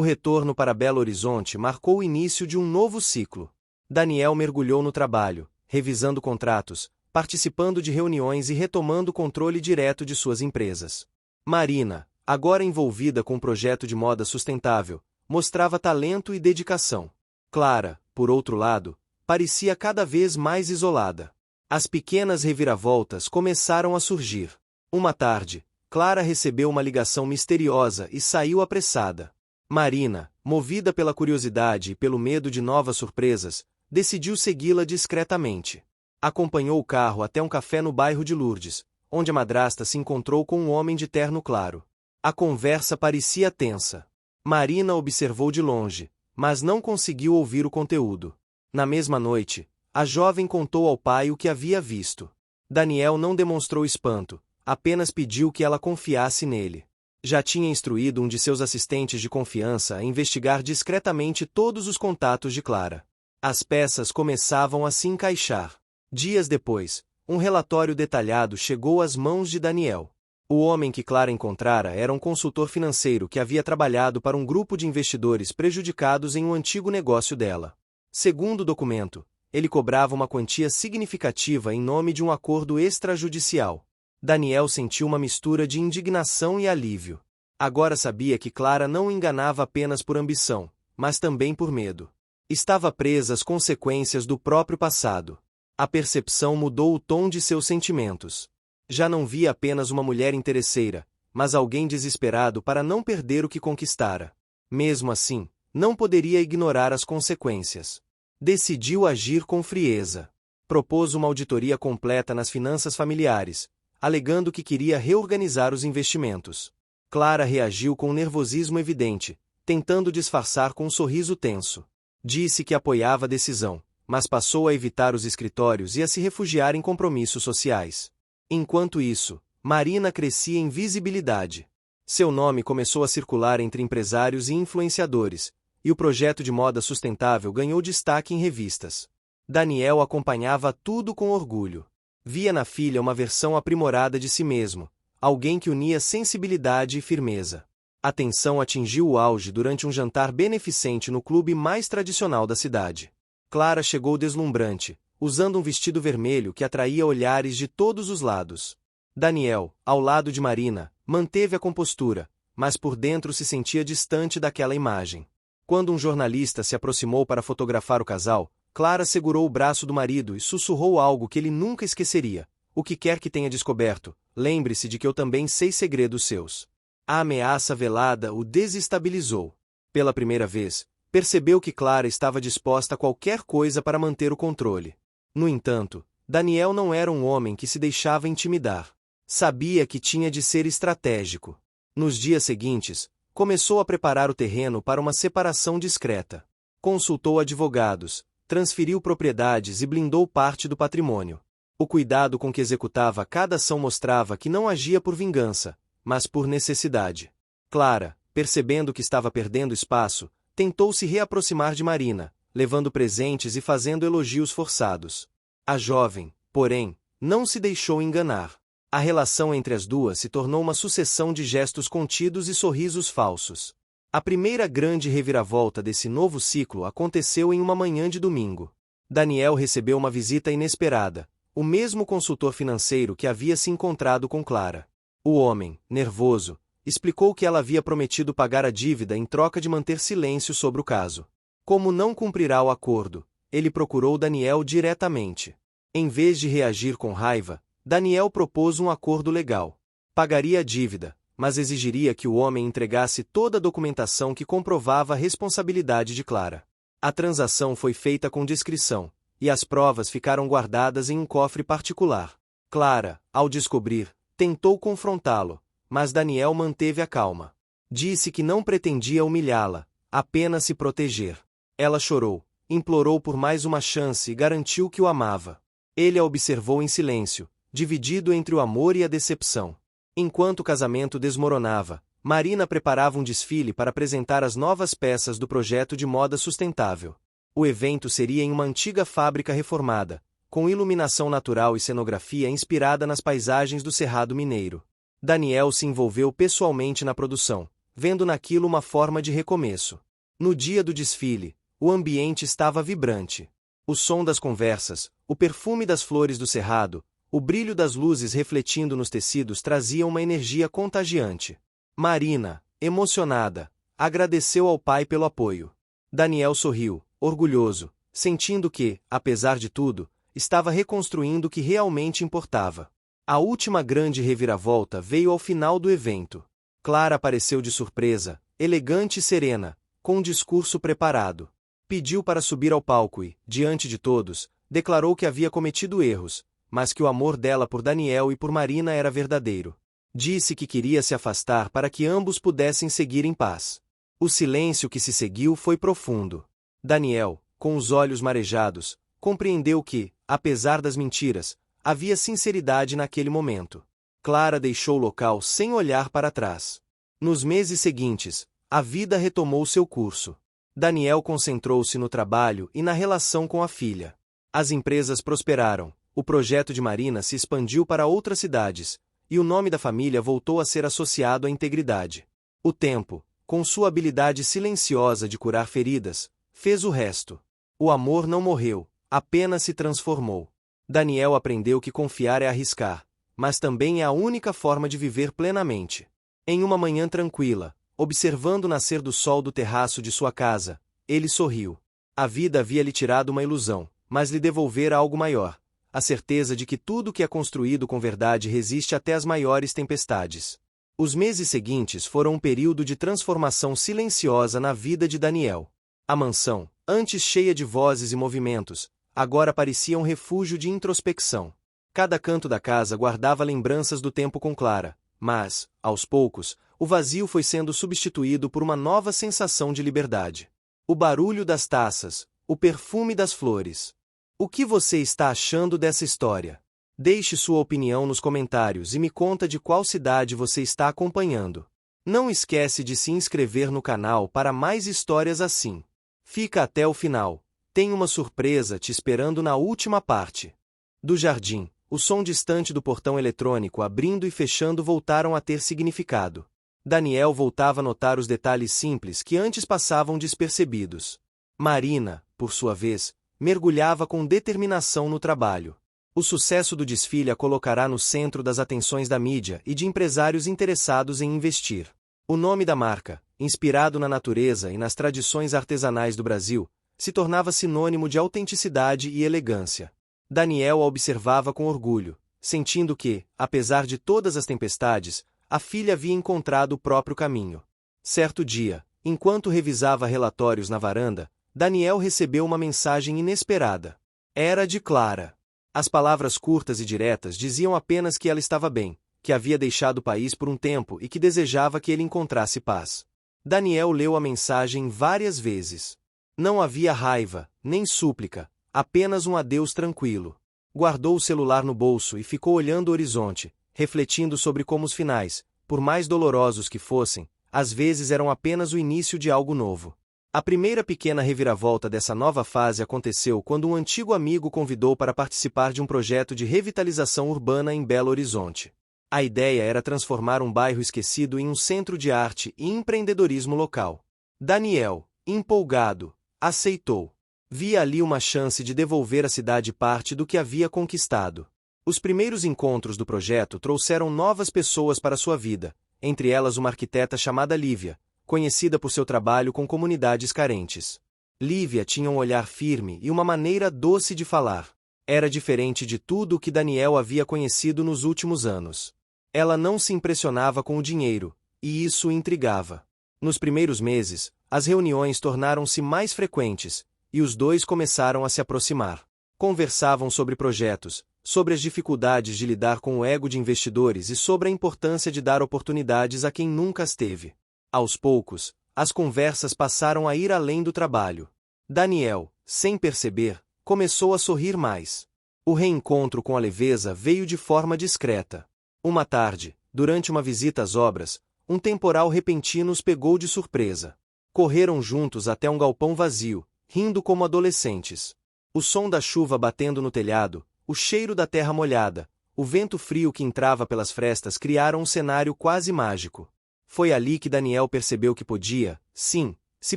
retorno para Belo Horizonte marcou o início de um novo ciclo. Daniel mergulhou no trabalho, revisando contratos, participando de reuniões e retomando o controle direto de suas empresas. Marina, agora envolvida com um projeto de moda sustentável, mostrava talento e dedicação. Clara, por outro lado, parecia cada vez mais isolada. As pequenas reviravoltas começaram a surgir. Uma tarde, Clara recebeu uma ligação misteriosa e saiu apressada. Marina, movida pela curiosidade e pelo medo de novas surpresas, decidiu segui-la discretamente. Acompanhou o carro até um café no bairro de Lourdes, onde a madrasta se encontrou com um homem de terno claro. A conversa parecia tensa. Marina observou de longe, mas não conseguiu ouvir o conteúdo. Na mesma noite, a jovem contou ao pai o que havia visto. Daniel não demonstrou espanto, apenas pediu que ela confiasse nele. Já tinha instruído um de seus assistentes de confiança a investigar discretamente todos os contatos de Clara. As peças começavam a se encaixar. Dias depois, um relatório detalhado chegou às mãos de Daniel. O homem que Clara encontrara era um consultor financeiro que havia trabalhado para um grupo de investidores prejudicados em um antigo negócio dela. Segundo o documento, ele cobrava uma quantia significativa em nome de um acordo extrajudicial. Daniel sentiu uma mistura de indignação e alívio. Agora sabia que Clara não o enganava apenas por ambição, mas também por medo. Estava presa às consequências do próprio passado. A percepção mudou o tom de seus sentimentos. Já não via apenas uma mulher interesseira, mas alguém desesperado para não perder o que conquistara. Mesmo assim, não poderia ignorar as consequências. Decidiu agir com frieza. Propôs uma auditoria completa nas finanças familiares, alegando que queria reorganizar os investimentos. Clara reagiu com um nervosismo evidente, tentando disfarçar com um sorriso tenso. Disse que apoiava a decisão, mas passou a evitar os escritórios e a se refugiar em compromissos sociais. Enquanto isso, Marina crescia em visibilidade. Seu nome começou a circular entre empresários e influenciadores, e o projeto de moda sustentável ganhou destaque em revistas. Daniel acompanhava tudo com orgulho. Via na filha uma versão aprimorada de si mesmo, alguém que unia sensibilidade e firmeza. A tensão atingiu o auge durante um jantar beneficente no clube mais tradicional da cidade. Clara chegou deslumbrante, usando um vestido vermelho que atraía olhares de todos os lados. Daniel, ao lado de Marina, manteve a compostura, mas por dentro se sentia distante daquela imagem. Quando um jornalista se aproximou para fotografar o casal, Clara segurou o braço do marido e sussurrou algo que ele nunca esqueceria. O que quer que tenha descoberto, lembre-se de que eu também sei segredos seus. A ameaça velada o desestabilizou. Pela primeira vez, percebeu que Clara estava disposta a qualquer coisa para manter o controle. No entanto, Daniel não era um homem que se deixava intimidar. Sabia que tinha de ser estratégico. Nos dias seguintes, começou a preparar o terreno para uma separação discreta. Consultou advogados, transferiu propriedades e blindou parte do patrimônio. O cuidado com que executava cada ação mostrava que não agia por vingança, mas por necessidade. Clara, percebendo que estava perdendo espaço, tentou se reaproximar de Marina, levando presentes e fazendo elogios forçados. A jovem, porém, não se deixou enganar. A relação entre as duas se tornou uma sucessão de gestos contidos e sorrisos falsos. A primeira grande reviravolta desse novo ciclo aconteceu em uma manhã de domingo. Daniel recebeu uma visita inesperada, o mesmo consultor financeiro que havia se encontrado com Clara. O homem, nervoso, explicou que ela havia prometido pagar a dívida em troca de manter silêncio sobre o caso. Como não cumprirá o acordo, ele procurou Daniel diretamente. Em vez de reagir com raiva, Daniel propôs um acordo legal. Pagaria a dívida, mas exigiria que o homem entregasse toda a documentação que comprovava a responsabilidade de Clara. A transação foi feita com discrição, e as provas ficaram guardadas em um cofre particular. Clara, ao descobrir, tentou confrontá-lo, mas Daniel manteve a calma. Disse que não pretendia humilhá-la, apenas se proteger. Ela chorou, implorou por mais uma chance e garantiu que o amava. Ele a observou em silêncio, dividido entre o amor e a decepção. Enquanto o casamento desmoronava, Marina preparava um desfile para apresentar as novas peças do projeto de moda sustentável. O evento seria em uma antiga fábrica reformada, com iluminação natural e cenografia inspirada nas paisagens do Cerrado Mineiro. Daniel se envolveu pessoalmente na produção, vendo naquilo uma forma de recomeço. No dia do desfile, o ambiente estava vibrante. O som das conversas, o perfume das flores do cerrado, o brilho das luzes refletindo nos tecidos traziam uma energia contagiante. Marina, emocionada, agradeceu ao pai pelo apoio. Daniel sorriu, orgulhoso, sentindo que, apesar de tudo, estava reconstruindo o que realmente importava. A última grande reviravolta veio ao final do evento. Clara apareceu de surpresa, elegante e serena, com um discurso preparado. Pediu para subir ao palco e, diante de todos, declarou que havia cometido erros, mas que o amor dela por Daniel e por Marina era verdadeiro. Disse que queria se afastar para que ambos pudessem seguir em paz. O silêncio que se seguiu foi profundo. Daniel, com os olhos marejados, compreendeu que, apesar das mentiras, havia sinceridade naquele momento. Clara deixou o local sem olhar para trás. Nos meses seguintes, a vida retomou seu curso. Daniel concentrou-se no trabalho e na relação com a filha. As empresas prosperaram, o projeto de Marina se expandiu para outras cidades, e o nome da família voltou a ser associado à integridade. O tempo, com sua habilidade silenciosa de curar feridas, fez o resto. O amor não morreu, apenas se transformou. Daniel aprendeu que confiar é arriscar, mas também é a única forma de viver plenamente. Em uma manhã tranquila, observando o nascer do sol do terraço de sua casa, ele sorriu. A vida havia lhe tirado uma ilusão, mas lhe devolvera algo maior, a certeza de que tudo que é construído com verdade resiste até as maiores tempestades. Os meses seguintes foram um período de transformação silenciosa na vida de Daniel. A mansão, antes cheia de vozes e movimentos, agora parecia um refúgio de introspecção. Cada canto da casa guardava lembranças do tempo com Clara, mas, aos poucos, o vazio foi sendo substituído por uma nova sensação de liberdade. O barulho das taças, o perfume das flores. O que você está achando dessa história? Deixe sua opinião nos comentários e me conta de qual cidade você está acompanhando. Não esquece de se inscrever no canal para mais histórias assim. Fica até o final. Tem uma surpresa te esperando na última parte. Do jardim, o som distante do portão eletrônico abrindo e fechando voltaram a ter significado. Daniel voltava a notar os detalhes simples que antes passavam despercebidos. Marina, por sua vez, mergulhava com determinação no trabalho. O sucesso do desfile a colocará no centro das atenções da mídia e de empresários interessados em investir. O nome da marca, inspirado na natureza e nas tradições artesanais do Brasil, se tornava sinônimo de autenticidade e elegância. Daniel a observava com orgulho, sentindo que, apesar de todas as tempestades, a filha havia encontrado o próprio caminho. Certo dia, enquanto revisava relatórios na varanda, Daniel recebeu uma mensagem inesperada. Era de Clara. As palavras curtas e diretas diziam apenas que ela estava bem, que havia deixado o país por um tempo e que desejava que ele encontrasse paz. Daniel leu a mensagem várias vezes. Não havia raiva, nem súplica, apenas um adeus tranquilo. Guardou o celular no bolso e ficou olhando o horizonte, refletindo sobre como os finais, por mais dolorosos que fossem, às vezes eram apenas o início de algo novo. A primeira pequena reviravolta dessa nova fase aconteceu quando um antigo amigo convidou para participar de um projeto de revitalização urbana em Belo Horizonte. A ideia era transformar um bairro esquecido em um centro de arte e empreendedorismo local. Daniel, empolgado, aceitou. Via ali uma chance de devolver à cidade parte do que havia conquistado. Os primeiros encontros do projeto trouxeram novas pessoas para sua vida, entre elas uma arquiteta chamada Lívia, conhecida por seu trabalho com comunidades carentes. Lívia tinha um olhar firme e uma maneira doce de falar. Era diferente de tudo o que Daniel havia conhecido nos últimos anos. Ela não se impressionava com o dinheiro, e isso o intrigava. Nos primeiros meses, as reuniões tornaram-se mais frequentes, e os dois começaram a se aproximar. Conversavam sobre projetos, sobre as dificuldades de lidar com o ego de investidores e sobre a importância de dar oportunidades a quem nunca as teve. Aos poucos, as conversas passaram a ir além do trabalho. Daniel, sem perceber, começou a sorrir mais. O reencontro com a leveza veio de forma discreta. Uma tarde, durante uma visita às obras, um temporal repentino os pegou de surpresa. Correram juntos até um galpão vazio, rindo como adolescentes. O som da chuva batendo no telhado, o cheiro da terra molhada, o vento frio que entrava pelas frestas criaram um cenário quase mágico. Foi ali que Daniel percebeu que podia, sim, se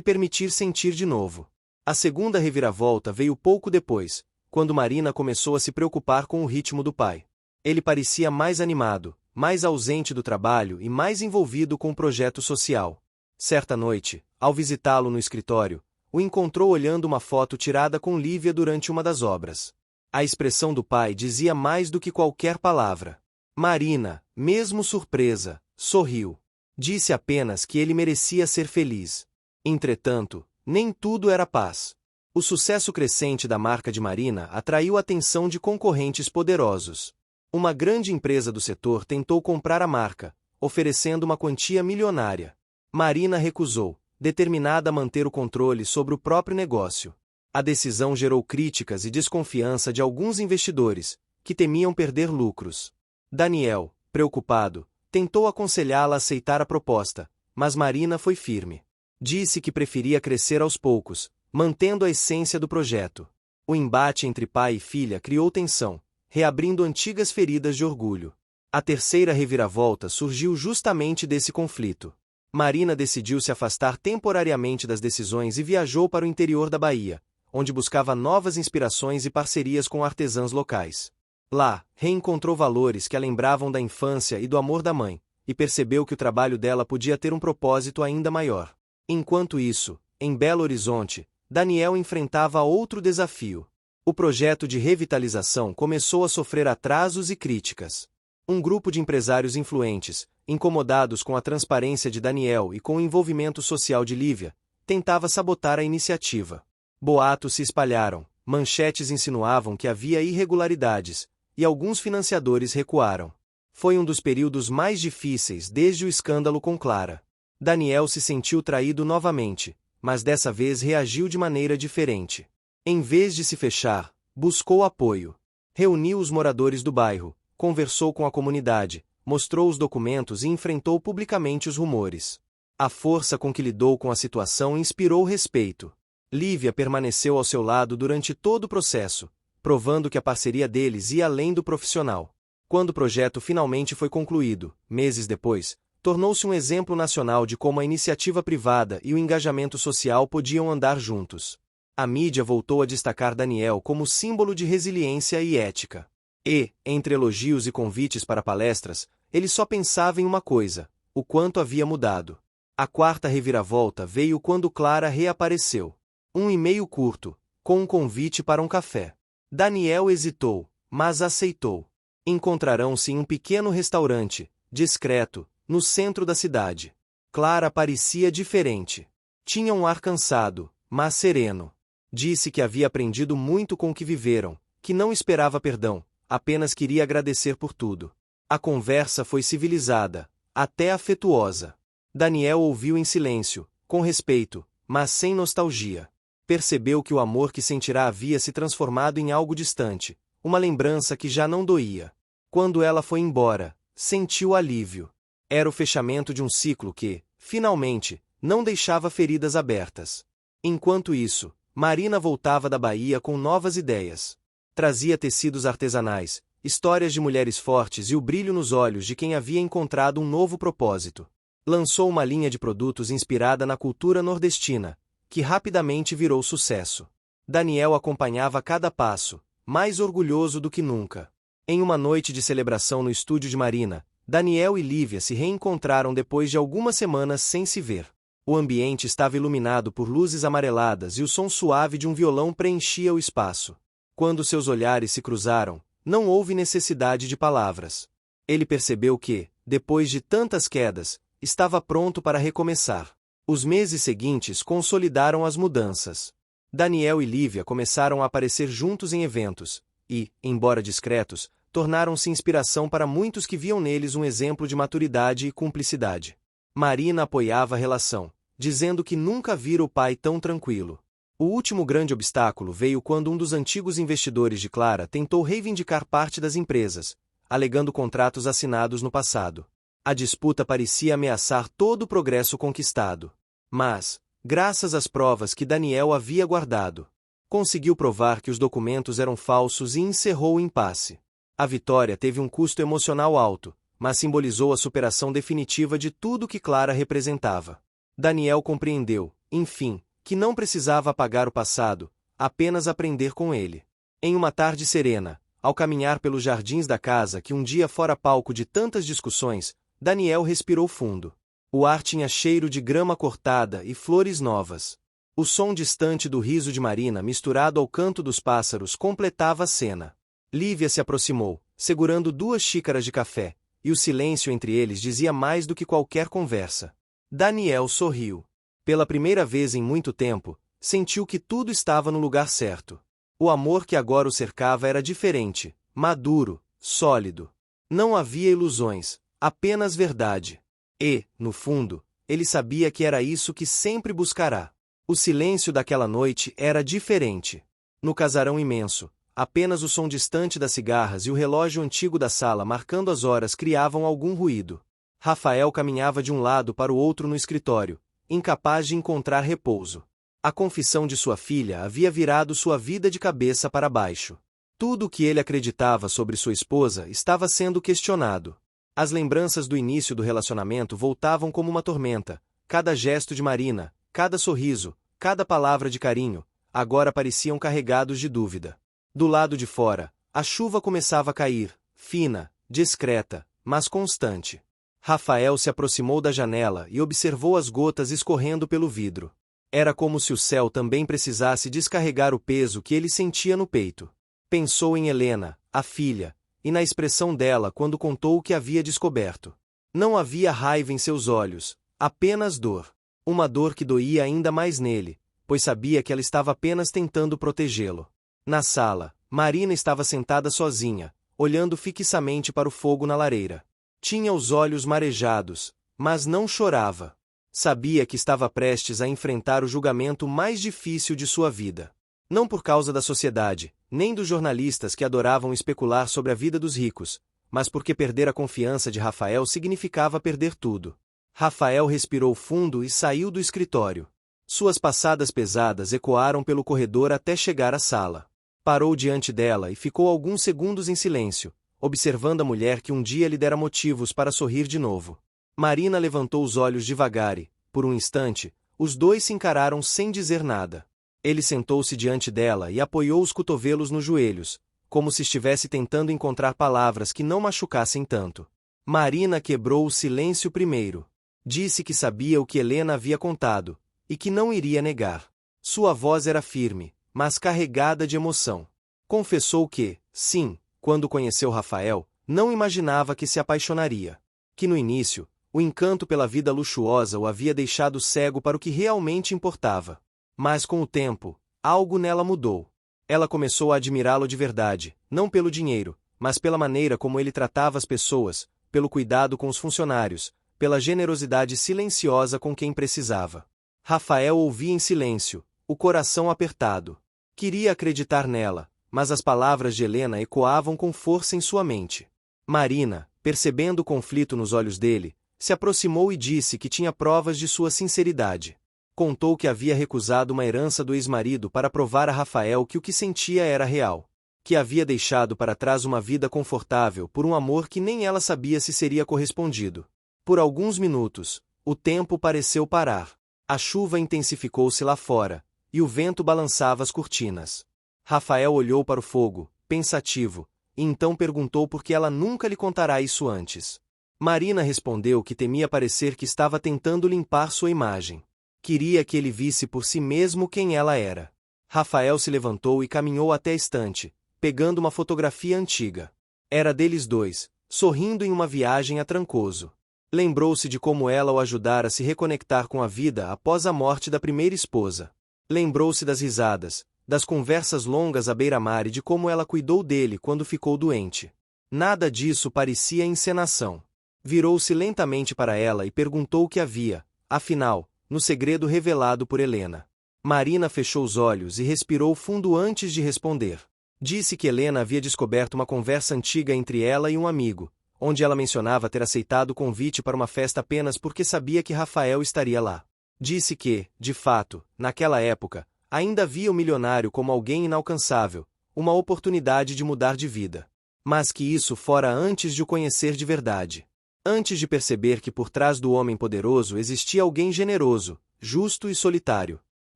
permitir sentir de novo. A segunda reviravolta veio pouco depois, quando Marina começou a se preocupar com o ritmo do pai. Ele parecia mais animado, mais ausente do trabalho e mais envolvido com o projeto social. Certa noite, ao visitá-lo no escritório, o encontrou olhando uma foto tirada com Lívia durante uma das obras. A expressão do pai dizia mais do que qualquer palavra. Marina, mesmo surpresa, sorriu. Disse apenas que ele merecia ser feliz. Entretanto, nem tudo era paz. O sucesso crescente da marca de Marina atraiu a atenção de concorrentes poderosos. Uma grande empresa do setor tentou comprar a marca, oferecendo uma quantia milionária. Marina recusou, determinada a manter o controle sobre o próprio negócio. A decisão gerou críticas e desconfiança de alguns investidores, que temiam perder lucros. Daniel, preocupado, tentou aconselhá-la a aceitar a proposta, mas Marina foi firme. Disse que preferia crescer aos poucos, mantendo a essência do projeto. O embate entre pai e filha criou tensão, reabrindo antigas feridas de orgulho. A terceira reviravolta surgiu justamente desse conflito. Marina decidiu se afastar temporariamente das decisões e viajou para o interior da Bahia, onde buscava novas inspirações e parcerias com artesãs locais. Lá, reencontrou valores que a lembravam da infância e do amor da mãe, e percebeu que o trabalho dela podia ter um propósito ainda maior. Enquanto isso, em Belo Horizonte, Daniel enfrentava outro desafio. O projeto de revitalização começou a sofrer atrasos e críticas. Um grupo de empresários influentes, incomodados com a transparência de Daniel e com o envolvimento social de Lívia, tentava sabotar a iniciativa. Boatos se espalharam, manchetes insinuavam que havia irregularidades, e alguns financiadores recuaram. Foi um dos períodos mais difíceis desde o escândalo com Clara. Daniel se sentiu traído novamente, mas dessa vez reagiu de maneira diferente. Em vez de se fechar, buscou apoio. Reuniu os moradores do bairro, conversou com a comunidade, mostrou os documentos e enfrentou publicamente os rumores. A força com que lidou com a situação inspirou respeito. Lívia permaneceu ao seu lado durante todo o processo, provando que a parceria deles ia além do profissional. Quando o projeto finalmente foi concluído, meses depois, tornou-se um exemplo nacional de como a iniciativa privada e o engajamento social podiam andar juntos. A mídia voltou a destacar Daniel como símbolo de resiliência e ética. E, entre elogios e convites para palestras, ele só pensava em uma coisa: o quanto havia mudado. A quarta reviravolta veio quando Clara reapareceu. Um e-mail curto, com um convite para um café. Daniel hesitou, mas aceitou. Encontrarão-se em um pequeno restaurante, discreto, no centro da cidade. Clara parecia diferente. Tinha um ar cansado, mas sereno. Disse que havia aprendido muito com o que viveram, que não esperava perdão, apenas queria agradecer por tudo. A conversa foi civilizada, até afetuosa. Daniel ouviu em silêncio, com respeito, mas sem nostalgia. Percebeu que o amor que sentirá havia se transformado em algo distante, uma lembrança que já não doía. Quando ela foi embora, sentiu alívio. Era o fechamento de um ciclo que, finalmente, não deixava feridas abertas. Enquanto isso, Marina voltava da Bahia com novas ideias. Trazia tecidos artesanais, histórias de mulheres fortes e o brilho nos olhos de quem havia encontrado um novo propósito. Lançou uma linha de produtos inspirada na cultura nordestina, que rapidamente virou sucesso. Daniel acompanhava cada passo, mais orgulhoso do que nunca. Em uma noite de celebração no estúdio de Marina, Daniel e Lívia se reencontraram depois de algumas semanas sem se ver. O ambiente estava iluminado por luzes amareladas e o som suave de um violão preenchia o espaço. Quando seus olhares se cruzaram, não houve necessidade de palavras. Ele percebeu que, depois de tantas quedas, estava pronto para recomeçar. Os meses seguintes consolidaram as mudanças. Daniel e Lívia começaram a aparecer juntos em eventos, e, embora discretos, tornaram-se inspiração para muitos que viam neles um exemplo de maturidade e cumplicidade. Marina apoiava a relação, dizendo que nunca vira o pai tão tranquilo. O último grande obstáculo veio quando um dos antigos investidores de Clara tentou reivindicar parte das empresas, alegando contratos assinados no passado. A disputa parecia ameaçar todo o progresso conquistado. Mas, graças às provas que Daniel havia guardado. Conseguiu provar que os documentos eram falsos e encerrou o impasse. A vitória teve um custo emocional alto, mas simbolizou a superação definitiva de tudo que Clara representava. Daniel compreendeu, enfim, que não precisava apagar o passado, apenas aprender com ele. Em uma tarde serena, ao caminhar pelos jardins da casa que um dia fora palco de tantas discussões, Daniel respirou fundo. O ar tinha cheiro de grama cortada e flores novas. O som distante do riso de Marina misturado ao canto dos pássaros completava a cena. Lívia se aproximou, segurando 2 xícaras de café, e o silêncio entre eles dizia mais do que qualquer conversa. Daniel sorriu. Pela primeira vez em muito tempo, sentiu que tudo estava no lugar certo. O amor que agora o cercava era diferente, maduro, sólido. Não havia ilusões, apenas verdade. E, no fundo, ele sabia que era isso que sempre buscará. O silêncio daquela noite era diferente. No casarão imenso, apenas o som distante das cigarras e o relógio antigo da sala marcando as horas criavam algum ruído. Rafael caminhava de um lado para o outro no escritório, incapaz de encontrar repouso. A confissão de sua filha havia virado sua vida de cabeça para baixo. Tudo o que ele acreditava sobre sua esposa estava sendo questionado. As lembranças do início do relacionamento voltavam como uma tormenta. Cada gesto de Marina, cada sorriso, cada palavra de carinho, agora pareciam carregados de dúvida. Do lado de fora, a chuva começava a cair, fina, discreta, mas constante. Rafael se aproximou da janela e observou as gotas escorrendo pelo vidro. Era como se o céu também precisasse descarregar o peso que ele sentia no peito. Pensou em Helena, a filha, e na expressão dela quando contou o que havia descoberto. Não havia raiva em seus olhos, apenas dor. Uma dor que doía ainda mais nele, pois sabia que ela estava apenas tentando protegê-lo. Na sala, Marina estava sentada sozinha, olhando fixamente para o fogo na lareira. Tinha os olhos marejados, mas não chorava. Sabia que estava prestes a enfrentar o julgamento mais difícil de sua vida. Não por causa da sociedade, nem dos jornalistas que adoravam especular sobre a vida dos ricos, mas porque perder a confiança de Rafael significava perder tudo. Rafael respirou fundo e saiu do escritório. Suas passadas pesadas ecoaram pelo corredor até chegar à sala. Parou diante dela e ficou alguns segundos em silêncio, observando a mulher que um dia lhe dera motivos para sorrir de novo. Marina levantou os olhos devagar e, por um instante, os dois se encararam sem dizer nada. Ele sentou-se diante dela e apoiou os cotovelos nos joelhos, como se estivesse tentando encontrar palavras que não machucassem tanto. Marina quebrou o silêncio primeiro. Disse que sabia o que Helena havia contado, e que não iria negar. Sua voz era firme, mas carregada de emoção. Confessou que, sim, quando conheceu Rafael, não imaginava que se apaixonaria. Que no início, o encanto pela vida luxuosa o havia deixado cego para o que realmente importava. Mas com o tempo, algo nela mudou. Ela começou a admirá-lo de verdade, não pelo dinheiro, mas pela maneira como ele tratava as pessoas, pelo cuidado com os funcionários, pela generosidade silenciosa com quem precisava. Rafael ouvia em silêncio, o coração apertado. Queria acreditar nela, mas as palavras de Helena ecoavam com força em sua mente. Marina, percebendo o conflito nos olhos dele, se aproximou e disse que tinha provas de sua sinceridade. Contou que havia recusado uma herança do ex-marido para provar a Rafael que o que sentia era real. Que havia deixado para trás uma vida confortável por um amor que nem ela sabia se seria correspondido. Por alguns minutos, o tempo pareceu parar. A chuva intensificou-se lá fora, e o vento balançava as cortinas. Rafael olhou para o fogo, pensativo, e então perguntou por que ela nunca lhe contará isso antes. Marina respondeu que temia parecer que estava tentando limpar sua imagem. Queria que ele visse por si mesmo quem ela era. Rafael se levantou e caminhou até a estante, pegando uma fotografia antiga. Era deles dois, sorrindo em uma viagem a Trancoso. Lembrou-se de como ela o ajudara a se reconectar com a vida após a morte da primeira esposa. Lembrou-se das risadas, das conversas longas à beira-mar e de como ela cuidou dele quando ficou doente. Nada disso parecia encenação. Virou-se lentamente para ela e perguntou o que havia, afinal, no segredo revelado por Helena. Marina fechou os olhos e respirou fundo antes de responder. Disse que Helena havia descoberto uma conversa antiga entre ela e um amigo, onde ela mencionava ter aceitado o convite para uma festa apenas porque sabia que Rafael estaria lá. Disse que, de fato, naquela época, ainda via o milionário como alguém inalcançável, uma oportunidade de mudar de vida. Mas que isso fora antes de o conhecer de verdade. Antes de perceber que por trás do homem poderoso existia alguém generoso, justo e solitário.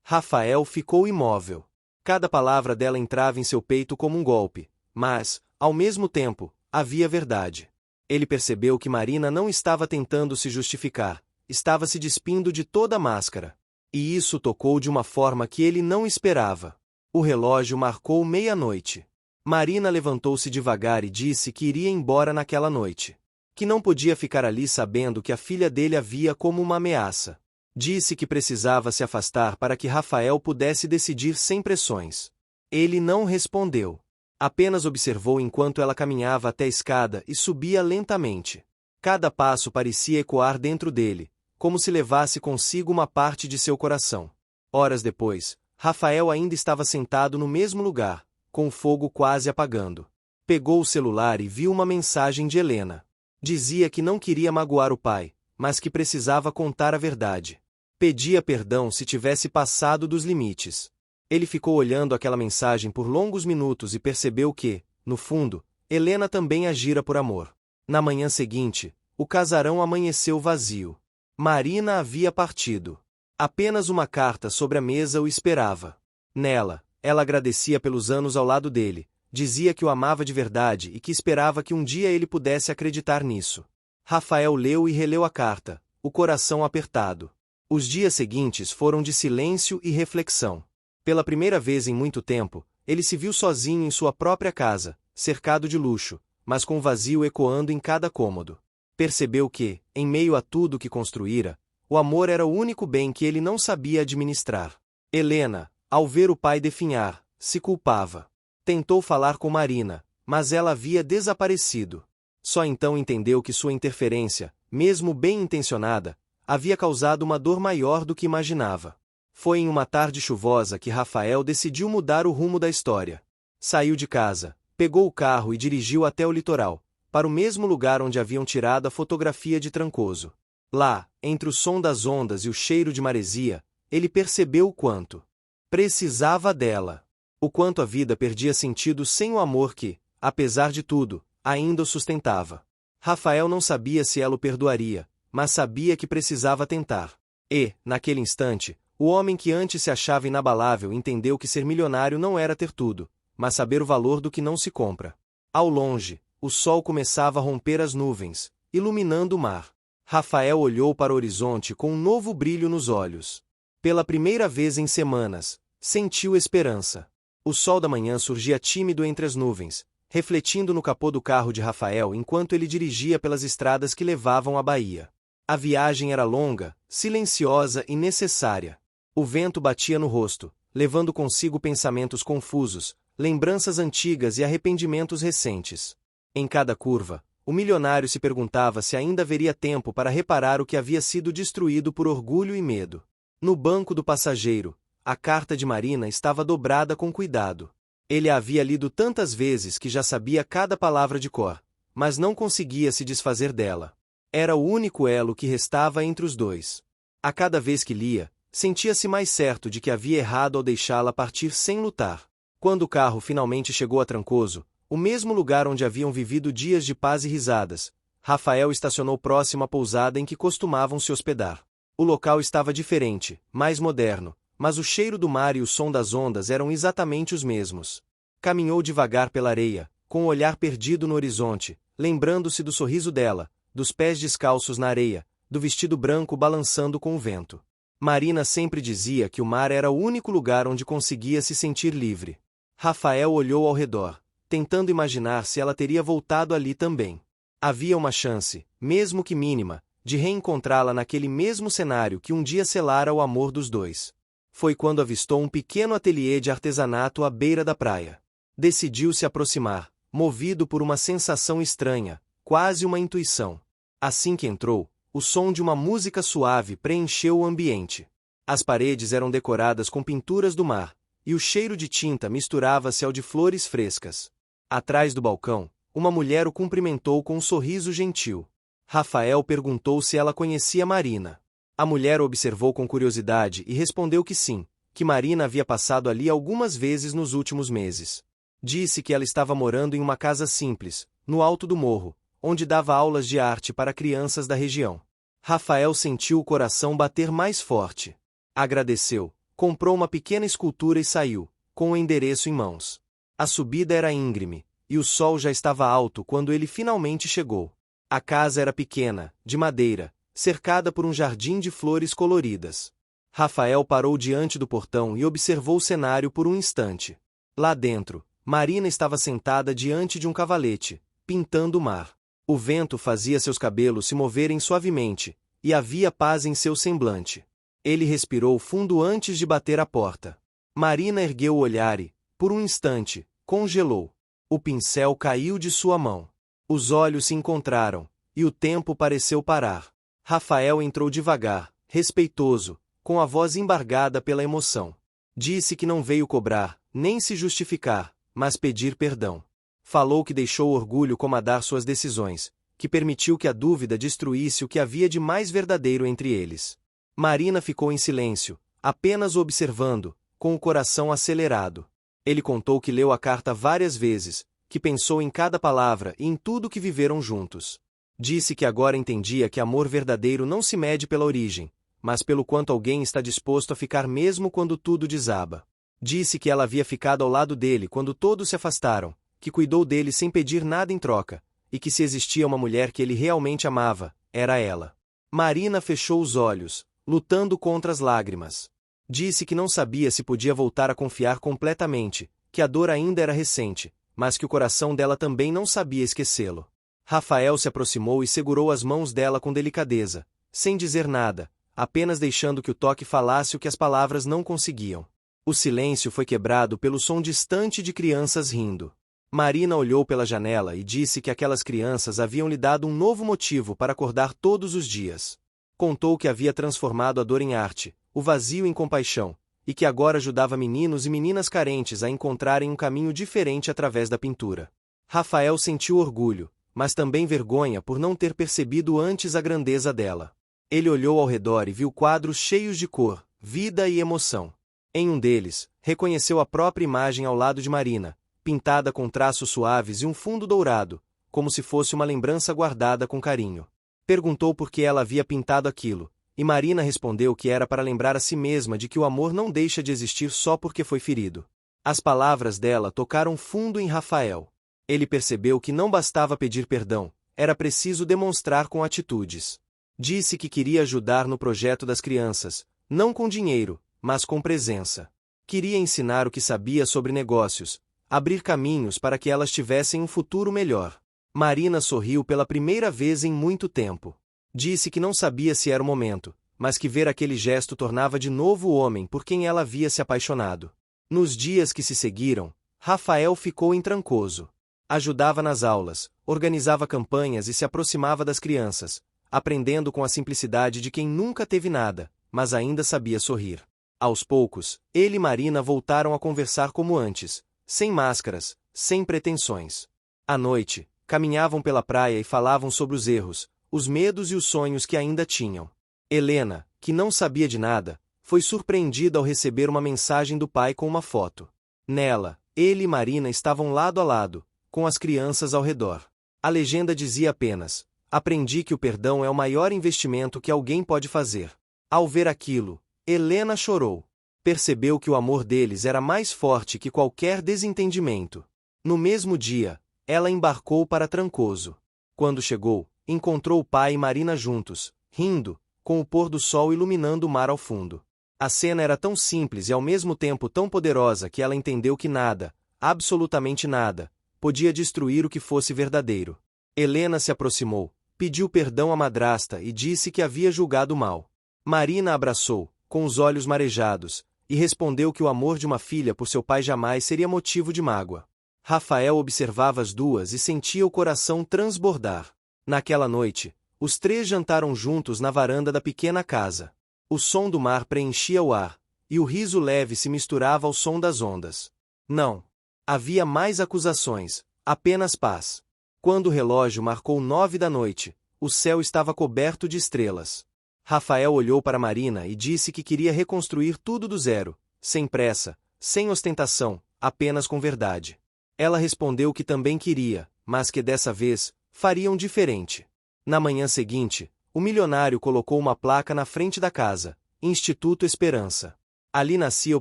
Rafael ficou imóvel. Cada palavra dela entrava em seu peito como um golpe, mas, ao mesmo tempo, havia verdade. Ele percebeu que Marina não estava tentando se justificar, estava se despindo de toda a máscara. E isso tocou de uma forma que ele não esperava. O relógio marcou meia-noite. Marina levantou-se devagar e disse que iria embora naquela noite. Que não podia ficar ali sabendo que a filha dele a via como uma ameaça. Disse que precisava se afastar para que Rafael pudesse decidir sem pressões. Ele não respondeu. Apenas observou enquanto ela caminhava até a escada e subia lentamente. Cada passo parecia ecoar dentro dele, como se levasse consigo uma parte de seu coração. Horas depois, Rafael ainda estava sentado no mesmo lugar, com o fogo quase apagando. Pegou o celular e viu uma mensagem de Helena. Dizia que não queria magoar o pai, mas que precisava contar a verdade. Pedia perdão se tivesse passado dos limites. Ele ficou olhando aquela mensagem por longos minutos e percebeu que, no fundo, Helena também agira por amor. Na manhã seguinte, o casarão amanheceu vazio. Marina havia partido. Apenas uma carta sobre a mesa o esperava. Nela, ela agradecia pelos anos ao lado dele, dizia que o amava de verdade e que esperava que um dia ele pudesse acreditar nisso. Rafael leu e releu a carta, o coração apertado. Os dias seguintes foram de silêncio e reflexão. Pela primeira vez em muito tempo, ele se viu sozinho em sua própria casa, cercado de luxo, mas com vazio ecoando em cada cômodo. Percebeu que, em meio a tudo que construíra, o amor era o único bem que ele não sabia administrar. Helena, ao ver o pai definhar, se culpava. Tentou falar com Marina, mas ela havia desaparecido. Só então entendeu que sua interferência, mesmo bem intencionada, havia causado uma dor maior do que imaginava. Foi em uma tarde chuvosa que Rafael decidiu mudar o rumo da história. Saiu de casa, pegou o carro e dirigiu até o litoral, para o mesmo lugar onde haviam tirado a fotografia de Trancoso. Lá, entre o som das ondas e o cheiro de maresia, ele percebeu o quanto precisava dela. O quanto a vida perdia sentido sem o amor que, apesar de tudo, ainda o sustentava. Rafael não sabia se ela o perdoaria, mas sabia que precisava tentar. E, naquele instante, o homem que antes se achava inabalável entendeu que ser milionário não era ter tudo, mas saber o valor do que não se compra. Ao longe, o sol começava a romper as nuvens, iluminando o mar. Rafael olhou para o horizonte com um novo brilho nos olhos. Pela primeira vez em semanas, sentiu esperança. O sol da manhã surgia tímido entre as nuvens, refletindo no capô do carro de Rafael enquanto ele dirigia pelas estradas que levavam à Bahia. A viagem era longa, silenciosa e necessária. O vento batia no rosto, levando consigo pensamentos confusos, lembranças antigas e arrependimentos recentes. Em cada curva, o milionário se perguntava se ainda haveria tempo para reparar o que havia sido destruído por orgulho e medo. No banco do passageiro, a carta de Marina estava dobrada com cuidado. Ele a havia lido tantas vezes que já sabia cada palavra de cor, mas não conseguia se desfazer dela. Era o único elo que restava entre os dois. A cada vez que lia, sentia-se mais certo de que havia errado ao deixá-la partir sem lutar. Quando o carro finalmente chegou a Trancoso, o mesmo lugar onde haviam vivido dias de paz e risadas, Rafael estacionou próximo à pousada em que costumavam se hospedar. O local estava diferente, mais moderno, mas o cheiro do mar e o som das ondas eram exatamente os mesmos. Caminhou devagar pela areia, com o olhar perdido no horizonte, lembrando-se do sorriso dela, dos pés descalços na areia, do vestido branco balançando com o vento. Marina sempre dizia que o mar era o único lugar onde conseguia se sentir livre. Rafael olhou ao redor, tentando imaginar se ela teria voltado ali também. Havia uma chance, mesmo que mínima, de reencontrá-la naquele mesmo cenário que um dia selara o amor dos dois. Foi quando avistou um pequeno ateliê de artesanato à beira da praia. Decidiu se aproximar, movido por uma sensação estranha, quase uma intuição. Assim que entrou, o som de uma música suave preencheu o ambiente. As paredes eram decoradas com pinturas do mar, e o cheiro de tinta misturava-se ao de flores frescas. Atrás do balcão, uma mulher o cumprimentou com um sorriso gentil. Rafael perguntou se ela conhecia Marina. A mulher o observou com curiosidade e respondeu que sim, que Marina havia passado ali algumas vezes nos últimos meses. Disse que ela estava morando em uma casa simples, no alto do morro, onde dava aulas de arte para crianças da região. Rafael sentiu o coração bater mais forte. Agradeceu, comprou uma pequena escultura e saiu, com o endereço em mãos. A subida era íngreme, e o sol já estava alto quando ele finalmente chegou. A casa era pequena, de madeira, cercada por um jardim de flores coloridas. Rafael parou diante do portão e observou o cenário por um instante. Lá dentro, Marina estava sentada diante de um cavalete, pintando o mar. O vento fazia seus cabelos se moverem suavemente, e havia paz em seu semblante. Ele respirou fundo antes de bater a porta. Marina ergueu o olhar e, por um instante, congelou. O pincel caiu de sua mão. Os olhos se encontraram, e o tempo pareceu parar. Rafael entrou devagar, respeitoso, com a voz embargada pela emoção. Disse que não veio cobrar, nem se justificar, mas pedir perdão. Falou que deixou o orgulho comandar suas decisões, que permitiu que a dúvida destruísse o que havia de mais verdadeiro entre eles. Marina ficou em silêncio, apenas o observando, com o coração acelerado. Ele contou que leu a carta várias vezes, que pensou em cada palavra e em tudo que viveram juntos. Disse que agora entendia que amor verdadeiro não se mede pela origem, mas pelo quanto alguém está disposto a ficar mesmo quando tudo desaba. Disse que ela havia ficado ao lado dele quando todos se afastaram, que cuidou dele sem pedir nada em troca, e que se existia uma mulher que ele realmente amava, era ela. Marina fechou os olhos, lutando contra as lágrimas. Disse que não sabia se podia voltar a confiar completamente, que a dor ainda era recente, mas que o coração dela também não sabia esquecê-lo. Rafael se aproximou e segurou as mãos dela com delicadeza, sem dizer nada, apenas deixando que o toque falasse o que as palavras não conseguiam. O silêncio foi quebrado pelo som distante de crianças rindo. Marina olhou pela janela e disse que aquelas crianças haviam lhe dado um novo motivo para acordar todos os dias. Contou que havia transformado a dor em arte, o vazio em compaixão, e que agora ajudava meninos e meninas carentes a encontrarem um caminho diferente através da pintura. Rafael sentiu orgulho, mas também vergonha por não ter percebido antes a grandeza dela. Ele olhou ao redor e viu quadros cheios de cor, vida e emoção. Em um deles, reconheceu a própria imagem ao lado de Marina, pintada com traços suaves e um fundo dourado, como se fosse uma lembrança guardada com carinho. Perguntou por que ela havia pintado aquilo, e Marina respondeu que era para lembrar a si mesma de que o amor não deixa de existir só porque foi ferido. As palavras dela tocaram fundo em Rafael. Ele percebeu que não bastava pedir perdão, era preciso demonstrar com atitudes. Disse que queria ajudar no projeto das crianças, não com dinheiro, mas com presença. Queria ensinar o que sabia sobre negócios, abrir caminhos para que elas tivessem um futuro melhor. Marina sorriu pela primeira vez em muito tempo. Disse que não sabia se era o momento, mas que ver aquele gesto tornava de novo o homem por quem ela havia se apaixonado. Nos dias que se seguiram, Rafael ficou em Trancoso. Ajudava nas aulas, organizava campanhas e se aproximava das crianças, aprendendo com a simplicidade de quem nunca teve nada, mas ainda sabia sorrir. Aos poucos, ele e Marina voltaram a conversar como antes, sem máscaras, sem pretensões. À noite, caminhavam pela praia e falavam sobre os erros, os medos e os sonhos que ainda tinham. Helena, que não sabia de nada, foi surpreendida ao receber uma mensagem do pai com uma foto. Nela, ele e Marina estavam lado a lado, com as crianças ao redor. A legenda dizia apenas: "Aprendi que o perdão é o maior investimento que alguém pode fazer." Ao ver aquilo, Helena chorou. Percebeu que o amor deles era mais forte que qualquer desentendimento. No mesmo dia, ela embarcou para Trancoso. Quando chegou, encontrou o pai e Marina juntos, rindo, com o pôr do sol iluminando o mar ao fundo. A cena era tão simples e ao mesmo tempo tão poderosa que ela entendeu que nada, absolutamente nada, podia destruir o que fosse verdadeiro. Helena se aproximou, pediu perdão à madrasta e disse que havia julgado mal. Marina abraçou, com os olhos marejados, e respondeu que o amor de uma filha por seu pai jamais seria motivo de mágoa. Rafael observava as duas e sentia o coração transbordar. Naquela noite, os três jantaram juntos na varanda da pequena casa. O som do mar preenchia o ar, e o riso leve se misturava ao som das ondas. Não havia mais acusações, apenas paz. Quando o relógio marcou 9 da noite, o céu estava coberto de estrelas. Rafael olhou para Marina e disse que queria reconstruir tudo do zero, sem pressa, sem ostentação, apenas com verdade. Ela respondeu que também queria, mas que dessa vez, fariam diferente. Na manhã seguinte, o milionário colocou uma placa na frente da casa, Instituto Esperança. Ali nascia o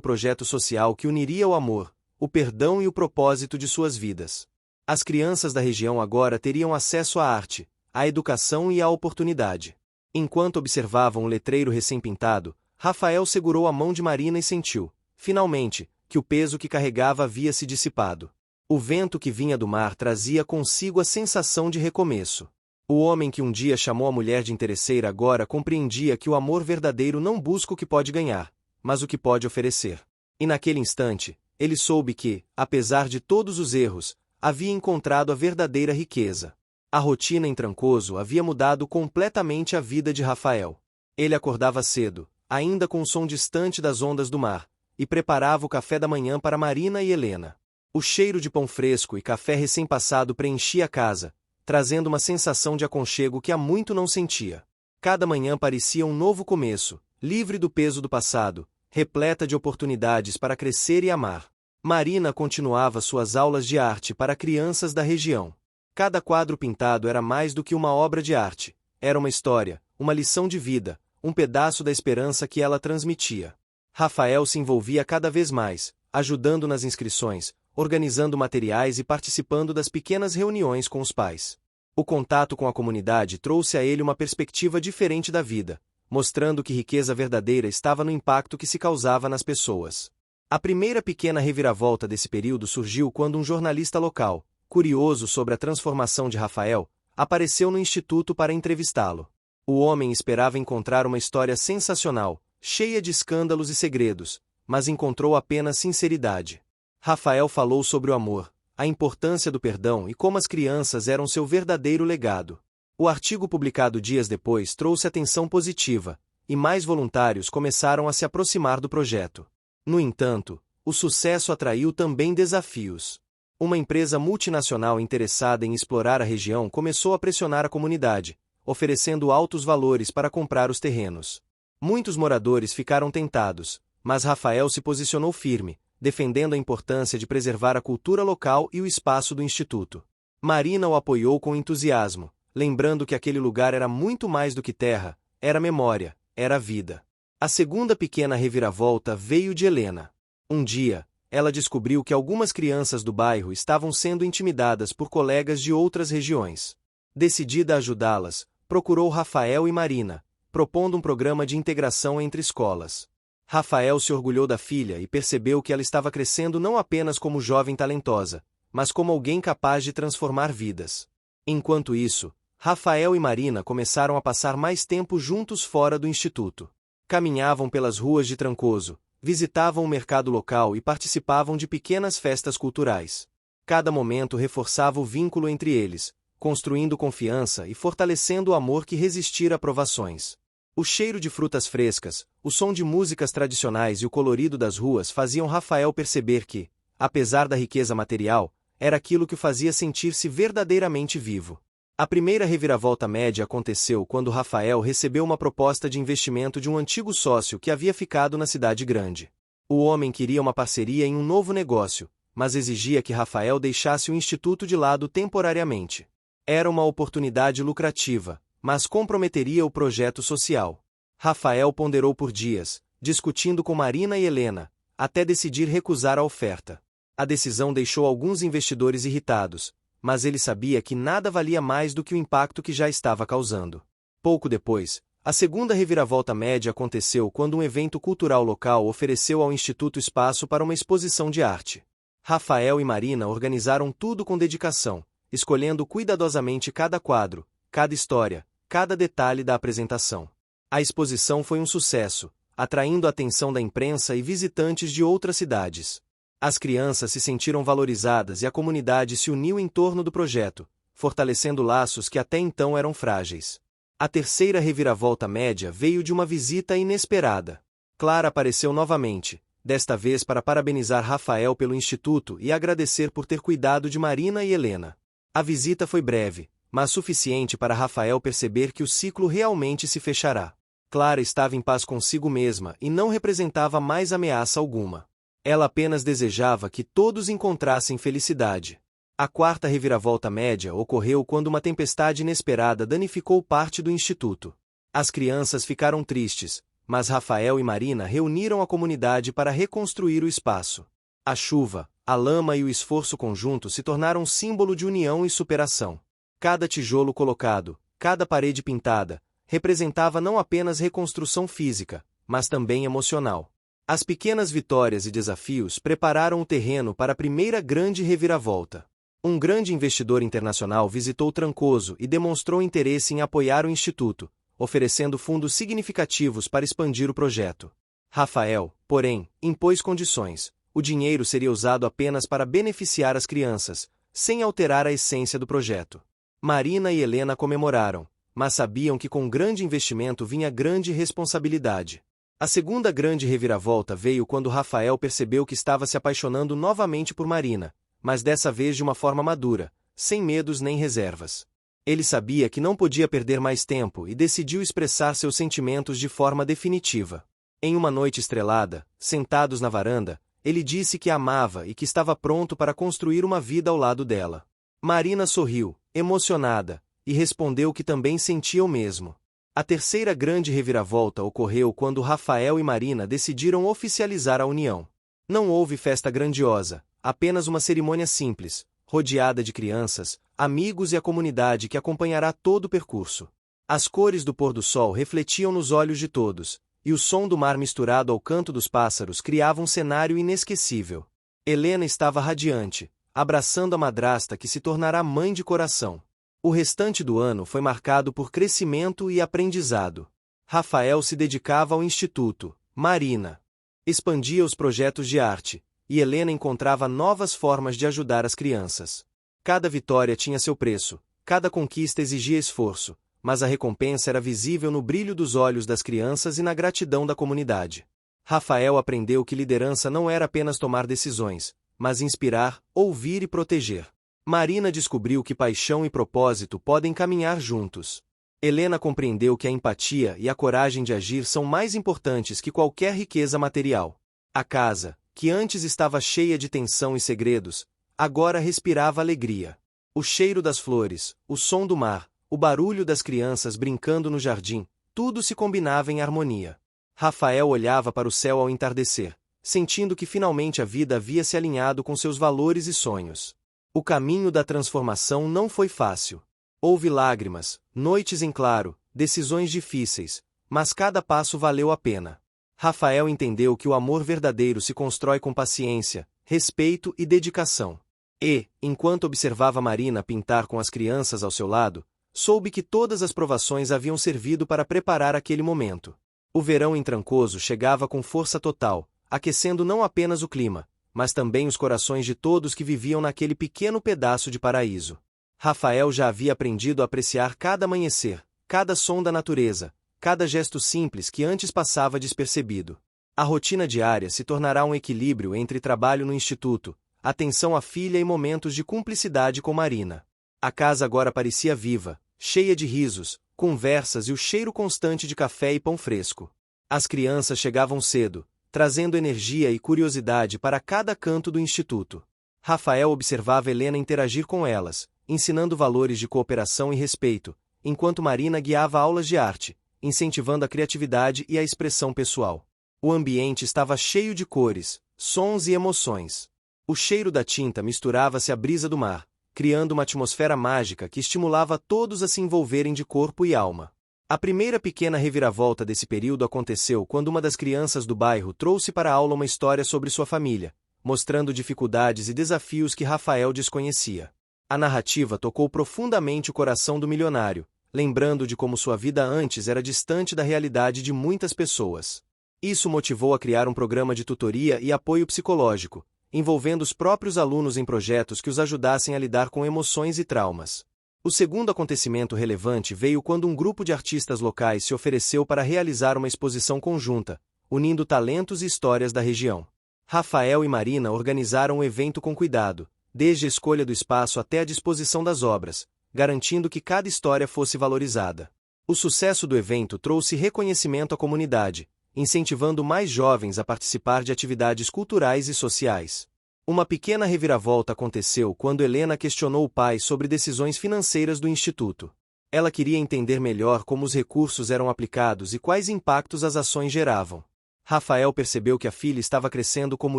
projeto social que uniria o amor, o perdão e o propósito de suas vidas. As crianças da região agora teriam acesso à arte, à educação e à oportunidade. Enquanto observavam o letreiro recém-pintado, Rafael segurou a mão de Marina e sentiu, finalmente, que o peso que carregava havia se dissipado. O vento que vinha do mar trazia consigo a sensação de recomeço. O homem que um dia chamou a mulher de interesseira agora compreendia que o amor verdadeiro não busca o que pode ganhar, mas o que pode oferecer. E naquele instante, ele soube que, apesar de todos os erros, havia encontrado a verdadeira riqueza. A rotina em Trancoso havia mudado completamente a vida de Rafael. Ele acordava cedo, ainda com o som distante das ondas do mar, e preparava o café da manhã para Marina e Helena. O cheiro de pão fresco e café recém-passado preenchia a casa, trazendo uma sensação de aconchego que há muito não sentia. Cada manhã parecia um novo começo, livre do peso do passado, repleta de oportunidades para crescer e amar. Marina continuava suas aulas de arte para crianças da região. Cada quadro pintado era mais do que uma obra de arte, era uma história, uma lição de vida, um pedaço da esperança que ela transmitia. Rafael se envolvia cada vez mais, ajudando nas inscrições, organizando materiais e participando das pequenas reuniões com os pais. O contato com a comunidade trouxe a ele uma perspectiva diferente da vida, mostrando que riqueza verdadeira estava no impacto que se causava nas pessoas. A primeira pequena reviravolta desse período surgiu quando um jornalista local, curioso sobre a transformação de Rafael, apareceu no instituto para entrevistá-lo. O homem esperava encontrar uma história sensacional, cheia de escândalos e segredos, mas encontrou apenas sinceridade. Rafael falou sobre o amor, a importância do perdão e como as crianças eram seu verdadeiro legado. O artigo publicado dias depois trouxe atenção positiva, e mais voluntários começaram a se aproximar do projeto. No entanto, o sucesso atraiu também desafios. Uma empresa multinacional interessada em explorar a região começou a pressionar a comunidade, oferecendo altos valores para comprar os terrenos. Muitos moradores ficaram tentados, mas Rafael se posicionou firme, defendendo a importância de preservar a cultura local e o espaço do Instituto. Marina o apoiou com entusiasmo, lembrando que aquele lugar era muito mais do que terra, era memória, era vida. A segunda pequena reviravolta veio de Helena. Um dia, ela descobriu que algumas crianças do bairro estavam sendo intimidadas por colegas de outras regiões. Decidida a ajudá-las, procurou Rafael e Marina, propondo um programa de integração entre escolas. Rafael se orgulhou da filha e percebeu que ela estava crescendo não apenas como jovem talentosa, mas como alguém capaz de transformar vidas. Enquanto isso, Rafael e Marina começaram a passar mais tempo juntos fora do instituto. Caminhavam pelas ruas de Trancoso, visitavam o mercado local e participavam de pequenas festas culturais. Cada momento reforçava o vínculo entre eles, construindo confiança e fortalecendo o amor que resistira a provações. O cheiro de frutas frescas, o som de músicas tradicionais e o colorido das ruas faziam Rafael perceber que, apesar da riqueza material, era aquilo que o fazia sentir-se verdadeiramente vivo. A primeira reviravolta média aconteceu quando Rafael recebeu uma proposta de investimento de um antigo sócio que havia ficado na cidade grande. O homem queria uma parceria em um novo negócio, mas exigia que Rafael deixasse o instituto de lado temporariamente. Era uma oportunidade lucrativa, mas comprometeria o projeto social. Rafael ponderou por dias, discutindo com Marina e Helena, até decidir recusar a oferta. A decisão deixou alguns investidores irritados, mas ele sabia que nada valia mais do que o impacto que já estava causando. Pouco depois, a segunda reviravolta média aconteceu quando um evento cultural local ofereceu ao Instituto espaço para uma exposição de arte. Rafael e Marina organizaram tudo com dedicação, escolhendo cuidadosamente cada quadro, cada história, cada detalhe da apresentação. A exposição foi um sucesso, atraindo a atenção da imprensa e visitantes de outras cidades. As crianças se sentiram valorizadas e a comunidade se uniu em torno do projeto, fortalecendo laços que até então eram frágeis. A terceira reviravolta média veio de uma visita inesperada. Clara apareceu novamente, desta vez para parabenizar Rafael pelo instituto e agradecer por ter cuidado de Marina e Helena. A visita foi breve, mas suficiente para Rafael perceber que o ciclo realmente se fechará. Clara estava em paz consigo mesma e não representava mais ameaça alguma. Ela apenas desejava que todos encontrassem felicidade. A quarta reviravolta média ocorreu quando uma tempestade inesperada danificou parte do instituto. As crianças ficaram tristes, mas Rafael e Marina reuniram a comunidade para reconstruir o espaço. A chuva, a lama e o esforço conjunto se tornaram símbolo de união e superação. Cada tijolo colocado, cada parede pintada, representava não apenas reconstrução física, mas também emocional. As pequenas vitórias e desafios prepararam o terreno para a primeira grande reviravolta. Um grande investidor internacional visitou Trancoso e demonstrou interesse em apoiar o instituto, oferecendo fundos significativos para expandir o projeto. Rafael, porém, impôs condições. O dinheiro seria usado apenas para beneficiar as crianças, sem alterar a essência do projeto. Marina e Helena comemoraram, mas sabiam que com grande investimento vinha grande responsabilidade. A segunda grande reviravolta veio quando Rafael percebeu que estava se apaixonando novamente por Marina, mas dessa vez de uma forma madura, sem medos nem reservas. Ele sabia que não podia perder mais tempo e decidiu expressar seus sentimentos de forma definitiva. Em uma noite estrelada, sentados na varanda, ele disse que a amava e que estava pronto para construir uma vida ao lado dela. Marina sorriu, emocionada, e respondeu que também sentia o mesmo. A terceira grande reviravolta ocorreu quando Rafael e Marina decidiram oficializar a união. Não houve festa grandiosa, apenas uma cerimônia simples, rodeada de crianças, amigos e a comunidade que acompanhará todo o percurso. As cores do pôr do sol refletiam nos olhos de todos, e o som do mar misturado ao canto dos pássaros criava um cenário inesquecível. Helena estava radiante, abraçando a madrasta que se tornará mãe de coração. O restante do ano foi marcado por crescimento e aprendizado. Rafael se dedicava ao instituto, Marina expandia os projetos de arte, e Helena encontrava novas formas de ajudar as crianças. Cada vitória tinha seu preço, cada conquista exigia esforço, mas a recompensa era visível no brilho dos olhos das crianças e na gratidão da comunidade. Rafael aprendeu que liderança não era apenas tomar decisões, mas inspirar, ouvir e proteger. Marina descobriu que paixão e propósito podem caminhar juntos. Helena compreendeu que a empatia e a coragem de agir são mais importantes que qualquer riqueza material. A casa, que antes estava cheia de tensão e segredos, agora respirava alegria. O cheiro das flores, o som do mar, o barulho das crianças brincando no jardim, tudo se combinava em harmonia. Rafael olhava para o céu ao entardecer, sentindo que finalmente a vida havia se alinhado com seus valores e sonhos. O caminho da transformação não foi fácil. Houve lágrimas, noites em claro, decisões difíceis, mas cada passo valeu a pena. Rafael entendeu que o amor verdadeiro se constrói com paciência, respeito e dedicação. E, enquanto observava Marina pintar com as crianças ao seu lado, soube que todas as provações haviam servido para preparar aquele momento. O verão em Trancoso chegava com força total, aquecendo não apenas o clima, mas também os corações de todos que viviam naquele pequeno pedaço de paraíso. Rafael já havia aprendido a apreciar cada amanhecer, cada som da natureza, cada gesto simples que antes passava despercebido. A rotina diária se tornará um equilíbrio entre trabalho no instituto, atenção à filha e momentos de cumplicidade com Marina. A casa agora parecia viva, cheia de risos, conversas e o cheiro constante de café e pão fresco. As crianças chegavam cedo, trazendo energia e curiosidade para cada canto do instituto. Rafael observava Helena interagir com elas, ensinando valores de cooperação e respeito, enquanto Marina guiava aulas de arte, incentivando a criatividade e a expressão pessoal. O ambiente estava cheio de cores, sons e emoções. O cheiro da tinta misturava-se à brisa do mar, criando uma atmosfera mágica que estimulava todos a se envolverem de corpo e alma. A primeira pequena reviravolta desse período aconteceu quando uma das crianças do bairro trouxe para a aula uma história sobre sua família, mostrando dificuldades e desafios que Rafael desconhecia. A narrativa tocou profundamente o coração do milionário, lembrando de como sua vida antes era distante da realidade de muitas pessoas. Isso motivou a criar um programa de tutoria e apoio psicológico, envolvendo os próprios alunos em projetos que os ajudassem a lidar com emoções e traumas. O segundo acontecimento relevante veio quando um grupo de artistas locais se ofereceu para realizar uma exposição conjunta, unindo talentos e histórias da região. Rafael e Marina organizaram o evento com cuidado, desde a escolha do espaço até a disposição das obras, garantindo que cada história fosse valorizada. O sucesso do evento trouxe reconhecimento à comunidade, incentivando mais jovens a participar de atividades culturais e sociais. Uma pequena reviravolta aconteceu quando Helena questionou o pai sobre decisões financeiras do instituto. Ela queria entender melhor como os recursos eram aplicados e quais impactos as ações geravam. Rafael percebeu que a filha estava crescendo como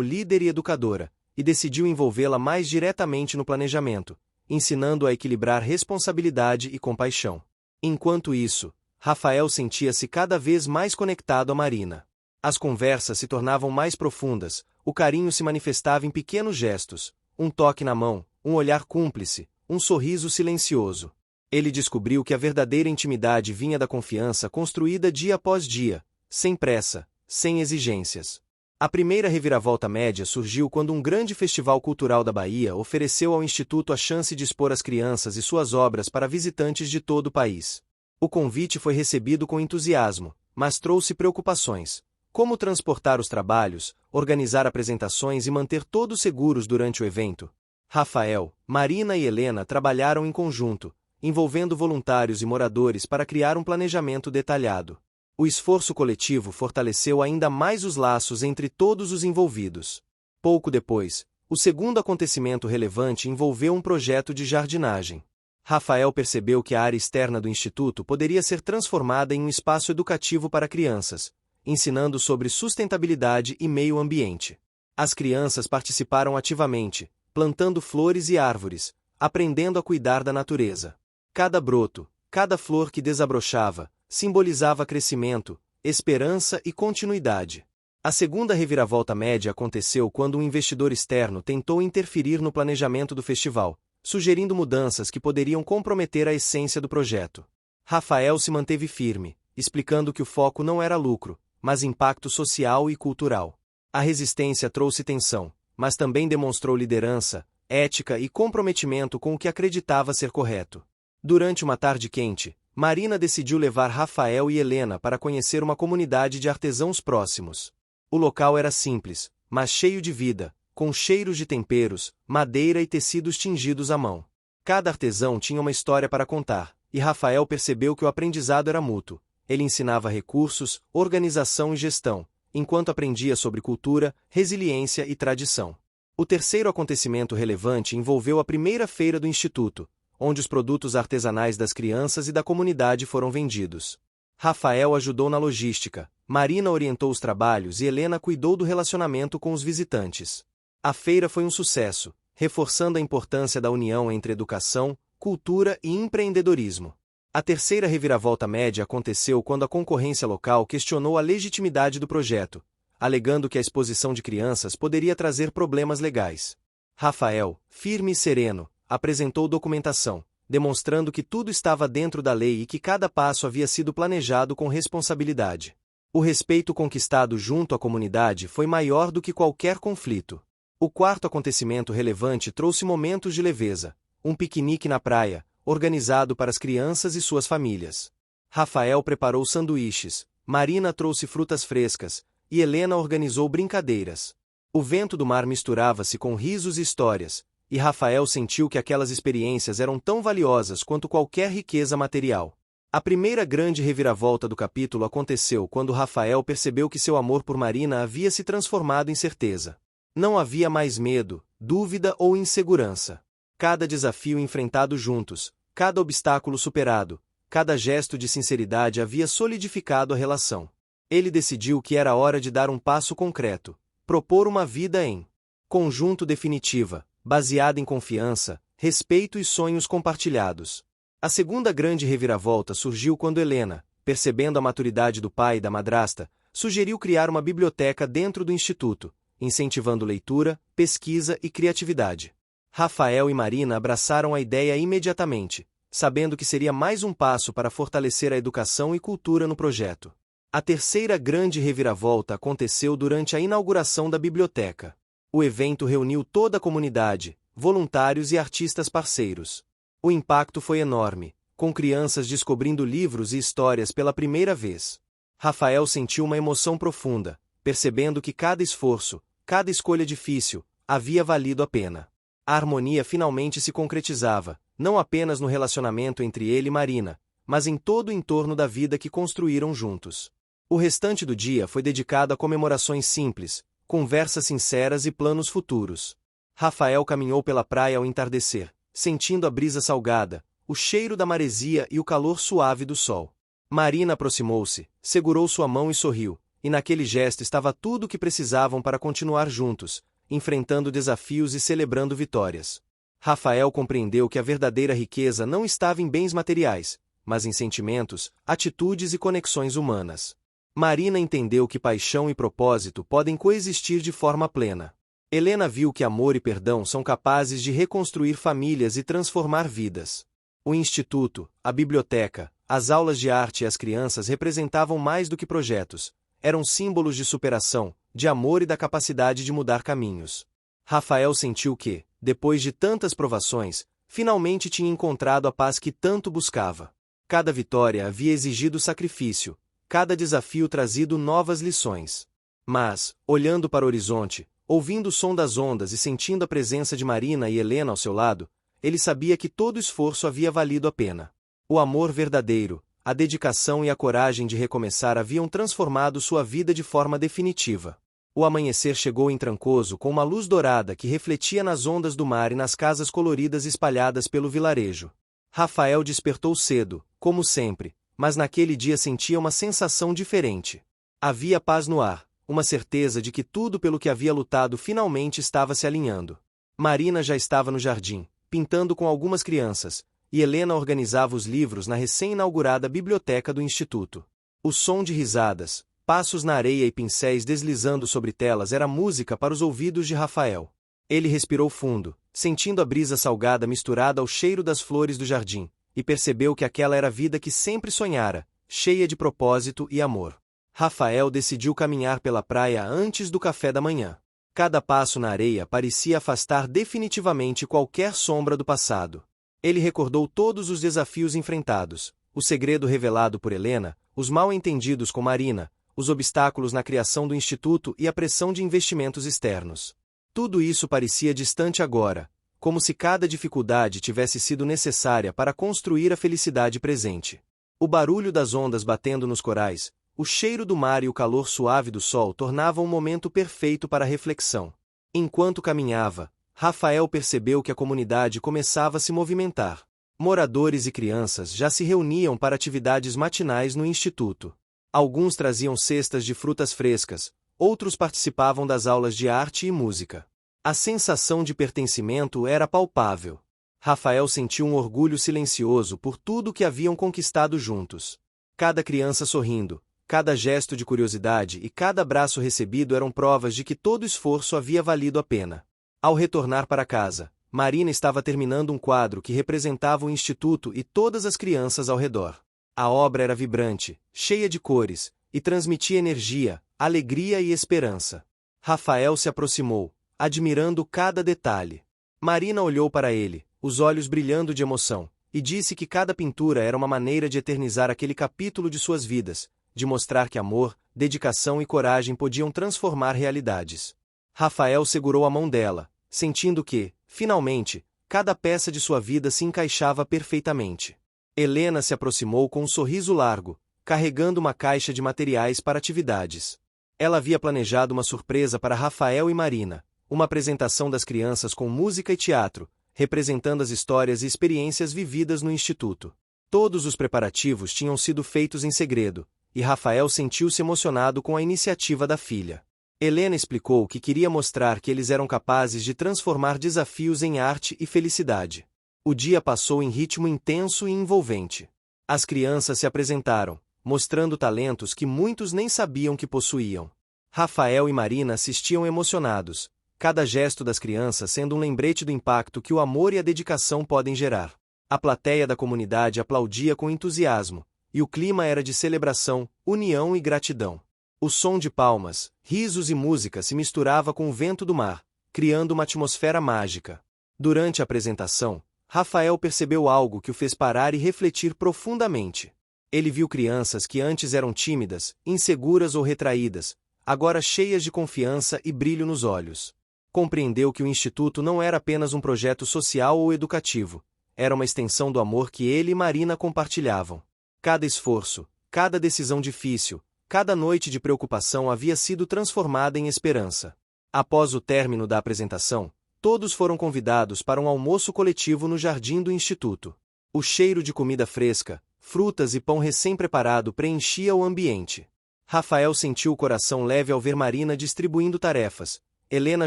líder e educadora, e decidiu envolvê-la mais diretamente no planejamento, ensinando-a a equilibrar responsabilidade e compaixão. Enquanto isso, Rafael sentia-se cada vez mais conectado a Marina. As conversas se tornavam mais profundas, o carinho se manifestava em pequenos gestos, um toque na mão, um olhar cúmplice, um sorriso silencioso. Ele descobriu que a verdadeira intimidade vinha da confiança construída dia após dia, sem pressa, sem exigências. A primeira reviravolta média surgiu quando um grande festival cultural da Bahia ofereceu ao Instituto a chance de expor as crianças e suas obras para visitantes de todo o país. O convite foi recebido com entusiasmo, mas trouxe preocupações. Como transportar os trabalhos, organizar apresentações e manter todos seguros durante o evento? Rafael, Marina e Helena trabalharam em conjunto, envolvendo voluntários e moradores para criar um planejamento detalhado. O esforço coletivo fortaleceu ainda mais os laços entre todos os envolvidos. Pouco depois, o segundo acontecimento relevante envolveu um projeto de jardinagem. Rafael percebeu que a área externa do instituto poderia ser transformada em um espaço educativo para crianças, ensinando sobre sustentabilidade e meio ambiente. As crianças participaram ativamente, plantando flores e árvores, aprendendo a cuidar da natureza. Cada broto, cada flor que desabrochava, simbolizava crescimento, esperança e continuidade. A segunda reviravolta média aconteceu quando um investidor externo tentou interferir no planejamento do festival, sugerindo mudanças que poderiam comprometer a essência do projeto. Rafael se manteve firme, explicando que o foco não era lucro, mas impacto social e cultural. A resistência trouxe tensão, mas também demonstrou liderança, ética e comprometimento com o que acreditava ser correto. Durante uma tarde quente, Marina decidiu levar Rafael e Helena para conhecer uma comunidade de artesãos próximos. O local era simples, mas cheio de vida, com cheiros de temperos, madeira e tecidos tingidos à mão. Cada artesão tinha uma história para contar, e Rafael percebeu que o aprendizado era mútuo. Ele ensinava recursos, organização e gestão, enquanto aprendia sobre cultura, resiliência e tradição. O terceiro acontecimento relevante envolveu a primeira feira do Instituto, onde os produtos artesanais das crianças e da comunidade foram vendidos. Rafael ajudou na logística, Marina orientou os trabalhos e Helena cuidou do relacionamento com os visitantes. A feira foi um sucesso, reforçando a importância da união entre educação, cultura e empreendedorismo. A terceira reviravolta média aconteceu quando a concorrência local questionou a legitimidade do projeto, alegando que a exposição de crianças poderia trazer problemas legais. Rafael, firme e sereno, apresentou documentação, demonstrando que tudo estava dentro da lei e que cada passo havia sido planejado com responsabilidade. O respeito conquistado junto à comunidade foi maior do que qualquer conflito. O quarto acontecimento relevante trouxe momentos de leveza, um piquenique na praia, organizado para as crianças e suas famílias. Rafael preparou sanduíches, Marina trouxe frutas frescas, e Helena organizou brincadeiras. O vento do mar misturava-se com risos e histórias, e Rafael sentiu que aquelas experiências eram tão valiosas quanto qualquer riqueza material. A primeira grande reviravolta do capítulo aconteceu quando Rafael percebeu que seu amor por Marina havia se transformado em certeza. Não havia mais medo, dúvida ou insegurança. Cada desafio enfrentado juntos, cada obstáculo superado, cada gesto de sinceridade havia solidificado a relação. Ele decidiu que era hora de dar um passo concreto, propor uma vida em conjunto definitiva, baseada em confiança, respeito e sonhos compartilhados. A segunda grande reviravolta surgiu quando Helena, percebendo a maturidade do pai e da madrasta, sugeriu criar uma biblioteca dentro do instituto, incentivando leitura, pesquisa e criatividade. Rafael e Marina abraçaram a ideia imediatamente, sabendo que seria mais um passo para fortalecer a educação e cultura no projeto. A terceira grande reviravolta aconteceu durante a inauguração da biblioteca. O evento reuniu toda a comunidade, voluntários e artistas parceiros. O impacto foi enorme, com crianças descobrindo livros e histórias pela primeira vez. Rafael sentiu uma emoção profunda, percebendo que cada esforço, cada escolha difícil, havia valido a pena. A harmonia finalmente se concretizava, não apenas no relacionamento entre ele e Marina, mas em todo o entorno da vida que construíram juntos. O restante do dia foi dedicado a comemorações simples, conversas sinceras e planos futuros. Rafael caminhou pela praia ao entardecer, sentindo a brisa salgada, o cheiro da maresia e o calor suave do sol. Marina aproximou-se, segurou sua mão e sorriu, e naquele gesto estava tudo o que precisavam para continuar juntos, enfrentando desafios e celebrando vitórias. Rafael compreendeu que a verdadeira riqueza não estava em bens materiais, mas em sentimentos, atitudes e conexões humanas. Marina entendeu que paixão e propósito podem coexistir de forma plena. Helena viu que amor e perdão são capazes de reconstruir famílias e transformar vidas. O instituto, a biblioteca, as aulas de arte e as crianças representavam mais do que projetos. Eram símbolos de superação, de amor e da capacidade de mudar caminhos. Rafael sentiu que, depois de tantas provações, finalmente tinha encontrado a paz que tanto buscava. Cada vitória havia exigido sacrifício, cada desafio trazido novas lições. Mas, olhando para o horizonte, ouvindo o som das ondas e sentindo a presença de Marina e Helena ao seu lado, ele sabia que todo esforço havia valido a pena. O amor verdadeiro, a dedicação e a coragem de recomeçar haviam transformado sua vida de forma definitiva. O amanhecer chegou em Trancoso com uma luz dourada que refletia nas ondas do mar e nas casas coloridas espalhadas pelo vilarejo. Rafael despertou cedo, como sempre, mas naquele dia sentia uma sensação diferente. Havia paz no ar, uma certeza de que tudo pelo que havia lutado finalmente estava se alinhando. Marina já estava no jardim, pintando com algumas crianças, e Helena organizava os livros na recém-inaugurada biblioteca do instituto. O som de risadas, passos na areia e pincéis deslizando sobre telas era música para os ouvidos de Rafael. Ele respirou fundo, sentindo a brisa salgada misturada ao cheiro das flores do jardim, e percebeu que aquela era a vida que sempre sonhara, cheia de propósito e amor. Rafael decidiu caminhar pela praia antes do café da manhã. Cada passo na areia parecia afastar definitivamente qualquer sombra do passado. Ele recordou todos os desafios enfrentados, o segredo revelado por Helena, os mal-entendidos com Marina, os obstáculos na criação do instituto e a pressão de investimentos externos. Tudo isso parecia distante agora, como se cada dificuldade tivesse sido necessária para construir a felicidade presente. O barulho das ondas batendo nos corais, o cheiro do mar e o calor suave do sol tornavam um momento perfeito para a reflexão. Enquanto caminhava, Rafael percebeu que a comunidade começava a se movimentar. Moradores e crianças já se reuniam para atividades matinais no instituto. Alguns traziam cestas de frutas frescas, outros participavam das aulas de arte e música. A sensação de pertencimento era palpável. Rafael sentiu um orgulho silencioso por tudo que haviam conquistado juntos. Cada criança sorrindo, cada gesto de curiosidade e cada abraço recebido eram provas de que todo esforço havia valido a pena. Ao retornar para casa, Marina estava terminando um quadro que representava o instituto e todas as crianças ao redor. A obra era vibrante, cheia de cores, e transmitia energia, alegria e esperança. Rafael se aproximou, admirando cada detalhe. Marina olhou para ele, os olhos brilhando de emoção, e disse que cada pintura era uma maneira de eternizar aquele capítulo de suas vidas, de mostrar que amor, dedicação e coragem podiam transformar realidades. Rafael segurou a mão dela, sentindo que, finalmente, cada peça de sua vida se encaixava perfeitamente. Helena se aproximou com um sorriso largo, carregando uma caixa de materiais para atividades. Ela havia planejado uma surpresa para Rafael e Marina, uma apresentação das crianças com música e teatro, representando as histórias e experiências vividas no instituto. Todos os preparativos tinham sido feitos em segredo, e Rafael sentiu-se emocionado com a iniciativa da filha. Helena explicou que queria mostrar que eles eram capazes de transformar desafios em arte e felicidade. O dia passou em ritmo intenso e envolvente. As crianças se apresentaram, mostrando talentos que muitos nem sabiam que possuíam. Rafael e Marina assistiam emocionados, cada gesto das crianças sendo um lembrete do impacto que o amor e a dedicação podem gerar. A plateia da comunidade aplaudia com entusiasmo, e o clima era de celebração, união e gratidão. O som de palmas, risos e música se misturava com o vento do mar, criando uma atmosfera mágica. Durante a apresentação, Rafael percebeu algo que o fez parar e refletir profundamente. Ele viu crianças que antes eram tímidas, inseguras ou retraídas, agora cheias de confiança e brilho nos olhos. Compreendeu que o Instituto não era apenas um projeto social ou educativo, era uma extensão do amor que ele e Marina compartilhavam. Cada esforço, cada decisão difícil, cada noite de preocupação havia sido transformada em esperança. Após o término da apresentação, todos foram convidados para um almoço coletivo no jardim do instituto. O cheiro de comida fresca, frutas e pão recém-preparado preenchia o ambiente. Rafael sentiu o coração leve ao ver Marina distribuindo tarefas, Helena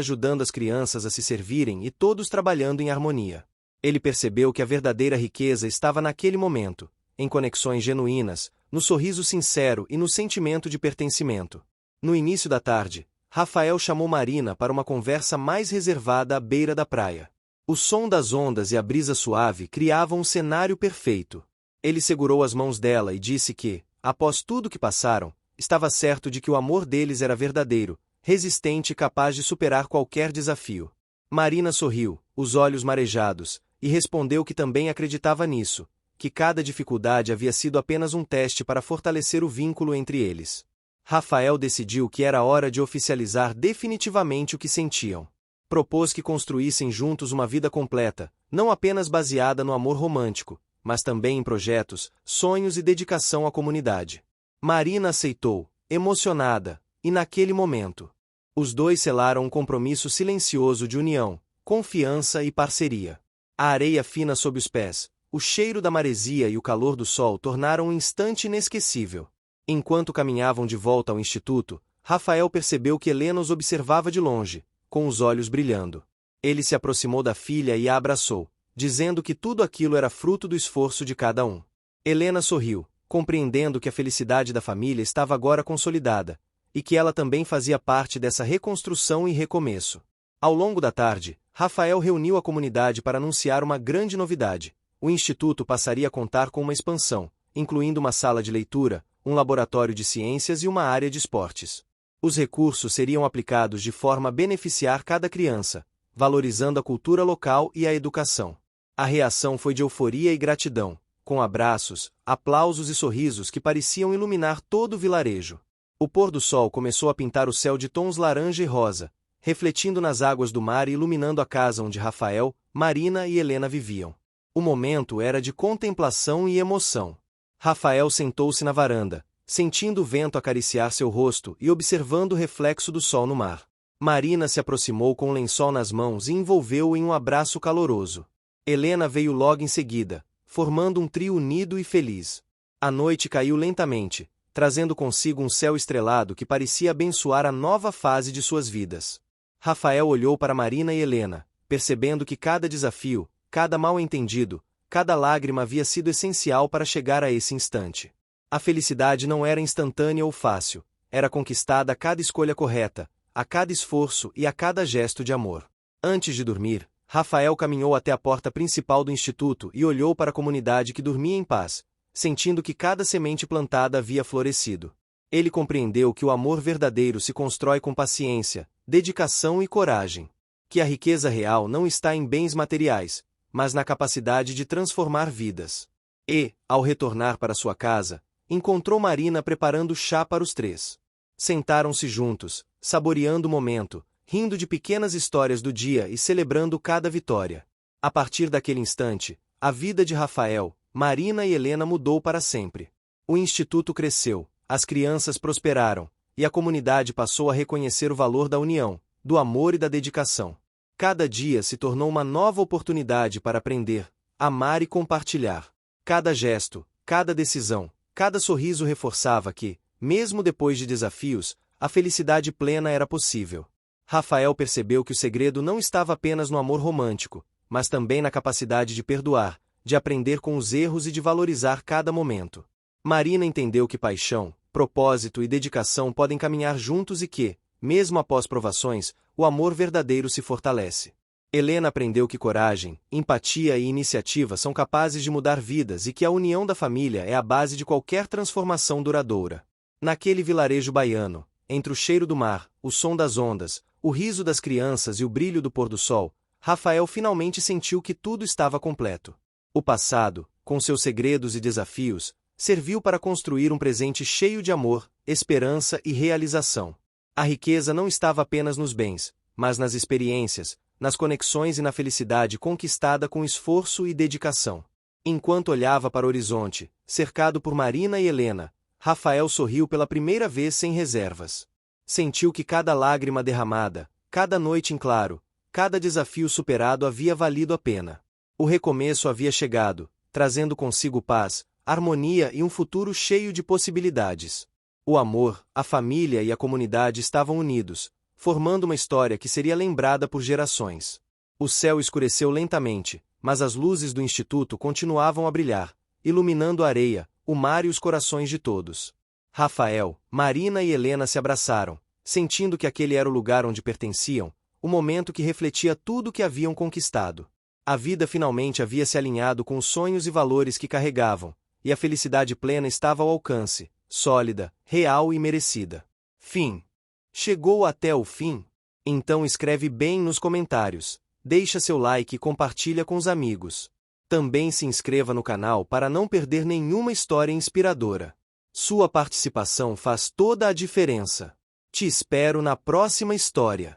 ajudando as crianças a se servirem e todos trabalhando em harmonia. Ele percebeu que a verdadeira riqueza estava naquele momento, em conexões genuínas, no sorriso sincero e no sentimento de pertencimento. No início da tarde, Rafael chamou Marina para uma conversa mais reservada à beira da praia. O som das ondas e a brisa suave criavam um cenário perfeito. Ele segurou as mãos dela e disse que, após tudo que passaram, estava certo de que o amor deles era verdadeiro, resistente e capaz de superar qualquer desafio. Marina sorriu, os olhos marejados, e respondeu que também acreditava nisso, que cada dificuldade havia sido apenas um teste para fortalecer o vínculo entre eles. Rafael decidiu que era hora de oficializar definitivamente o que sentiam. Propôs que construíssem juntos uma vida completa, não apenas baseada no amor romântico, mas também em projetos, sonhos e dedicação à comunidade. Marina aceitou, emocionada, e naquele momento, os dois selaram um compromisso silencioso de união, confiança e parceria. A areia fina sob os pés, o cheiro da maresia e o calor do sol tornaram um instante inesquecível. Enquanto caminhavam de volta ao instituto, Rafael percebeu que Helena os observava de longe, com os olhos brilhando. Ele se aproximou da filha e a abraçou, dizendo que tudo aquilo era fruto do esforço de cada um. Helena sorriu, compreendendo que a felicidade da família estava agora consolidada, e que ela também fazia parte dessa reconstrução e recomeço. Ao longo da tarde, Rafael reuniu a comunidade para anunciar uma grande novidade. O instituto passaria a contar com uma expansão, incluindo uma sala de leitura, um laboratório de ciências e uma área de esportes. Os recursos seriam aplicados de forma a beneficiar cada criança, valorizando a cultura local e a educação. A reação foi de euforia e gratidão, com abraços, aplausos e sorrisos que pareciam iluminar todo o vilarejo. O pôr do sol começou a pintar o céu de tons laranja e rosa, refletindo nas águas do mar e iluminando a casa onde Rafael, Marina e Helena viviam. O momento era de contemplação e emoção. Rafael sentou-se na varanda, sentindo o vento acariciar seu rosto e observando o reflexo do sol no mar. Marina se aproximou com um lençol nas mãos e envolveu-o em um abraço caloroso. Helena veio logo em seguida, formando um trio unido e feliz. A noite caiu lentamente, trazendo consigo um céu estrelado que parecia abençoar a nova fase de suas vidas. Rafael olhou para Marina e Helena, percebendo que cada desafio, cada mal-entendido, cada lágrima havia sido essencial para chegar a esse instante. A felicidade não era instantânea ou fácil, era conquistada a cada escolha correta, a cada esforço e a cada gesto de amor. Antes de dormir, Rafael caminhou até a porta principal do instituto e olhou para a comunidade que dormia em paz, sentindo que cada semente plantada havia florescido. Ele compreendeu que o amor verdadeiro se constrói com paciência, dedicação e coragem. Que a riqueza real não está em bens materiais, mas na capacidade de transformar vidas. E, ao retornar para sua casa, encontrou Marina preparando chá para os três. Sentaram-se juntos, saboreando o momento, rindo de pequenas histórias do dia e celebrando cada vitória. A partir daquele instante, a vida de Rafael, Marina e Helena mudou para sempre. O instituto cresceu, as crianças prosperaram, e a comunidade passou a reconhecer o valor da união, do amor e da dedicação. Cada dia se tornou uma nova oportunidade para aprender, amar e compartilhar. Cada gesto, cada decisão, cada sorriso reforçava que, mesmo depois de desafios, a felicidade plena era possível. Rafael percebeu que o segredo não estava apenas no amor romântico, mas também na capacidade de perdoar, de aprender com os erros e de valorizar cada momento. Marina entendeu que paixão, propósito e dedicação podem caminhar juntos e que, mesmo após provações, o amor verdadeiro se fortalece. Helena aprendeu que coragem, empatia e iniciativa são capazes de mudar vidas e que a união da família é a base de qualquer transformação duradoura. Naquele vilarejo baiano, entre o cheiro do mar, o som das ondas, o riso das crianças e o brilho do pôr do sol, Rafael finalmente sentiu que tudo estava completo. O passado, com seus segredos e desafios, serviu para construir um presente cheio de amor, esperança e realização. A riqueza não estava apenas nos bens, mas nas experiências, nas conexões e na felicidade conquistada com esforço e dedicação. Enquanto olhava para o horizonte, cercado por Marina e Helena, Rafael sorriu pela primeira vez sem reservas. Sentiu que cada lágrima derramada, cada noite em claro, cada desafio superado havia valido a pena. O recomeço havia chegado, trazendo consigo paz, harmonia e um futuro cheio de possibilidades. O amor, a família e a comunidade estavam unidos, formando uma história que seria lembrada por gerações. O céu escureceu lentamente, mas as luzes do instituto continuavam a brilhar, iluminando a areia, o mar e os corações de todos. Rafael, Marina e Helena se abraçaram, sentindo que aquele era o lugar onde pertenciam, o momento que refletia tudo o que haviam conquistado. A vida finalmente havia se alinhado com os sonhos e valores que carregavam, e a felicidade plena estava ao alcance, sólida, real e merecida. Fim. Chegou até o fim? Então escreve bem nos comentários, deixa seu like e compartilha com os amigos. Também se inscreva no canal para não perder nenhuma história inspiradora. Sua participação faz toda a diferença. Te espero na próxima história.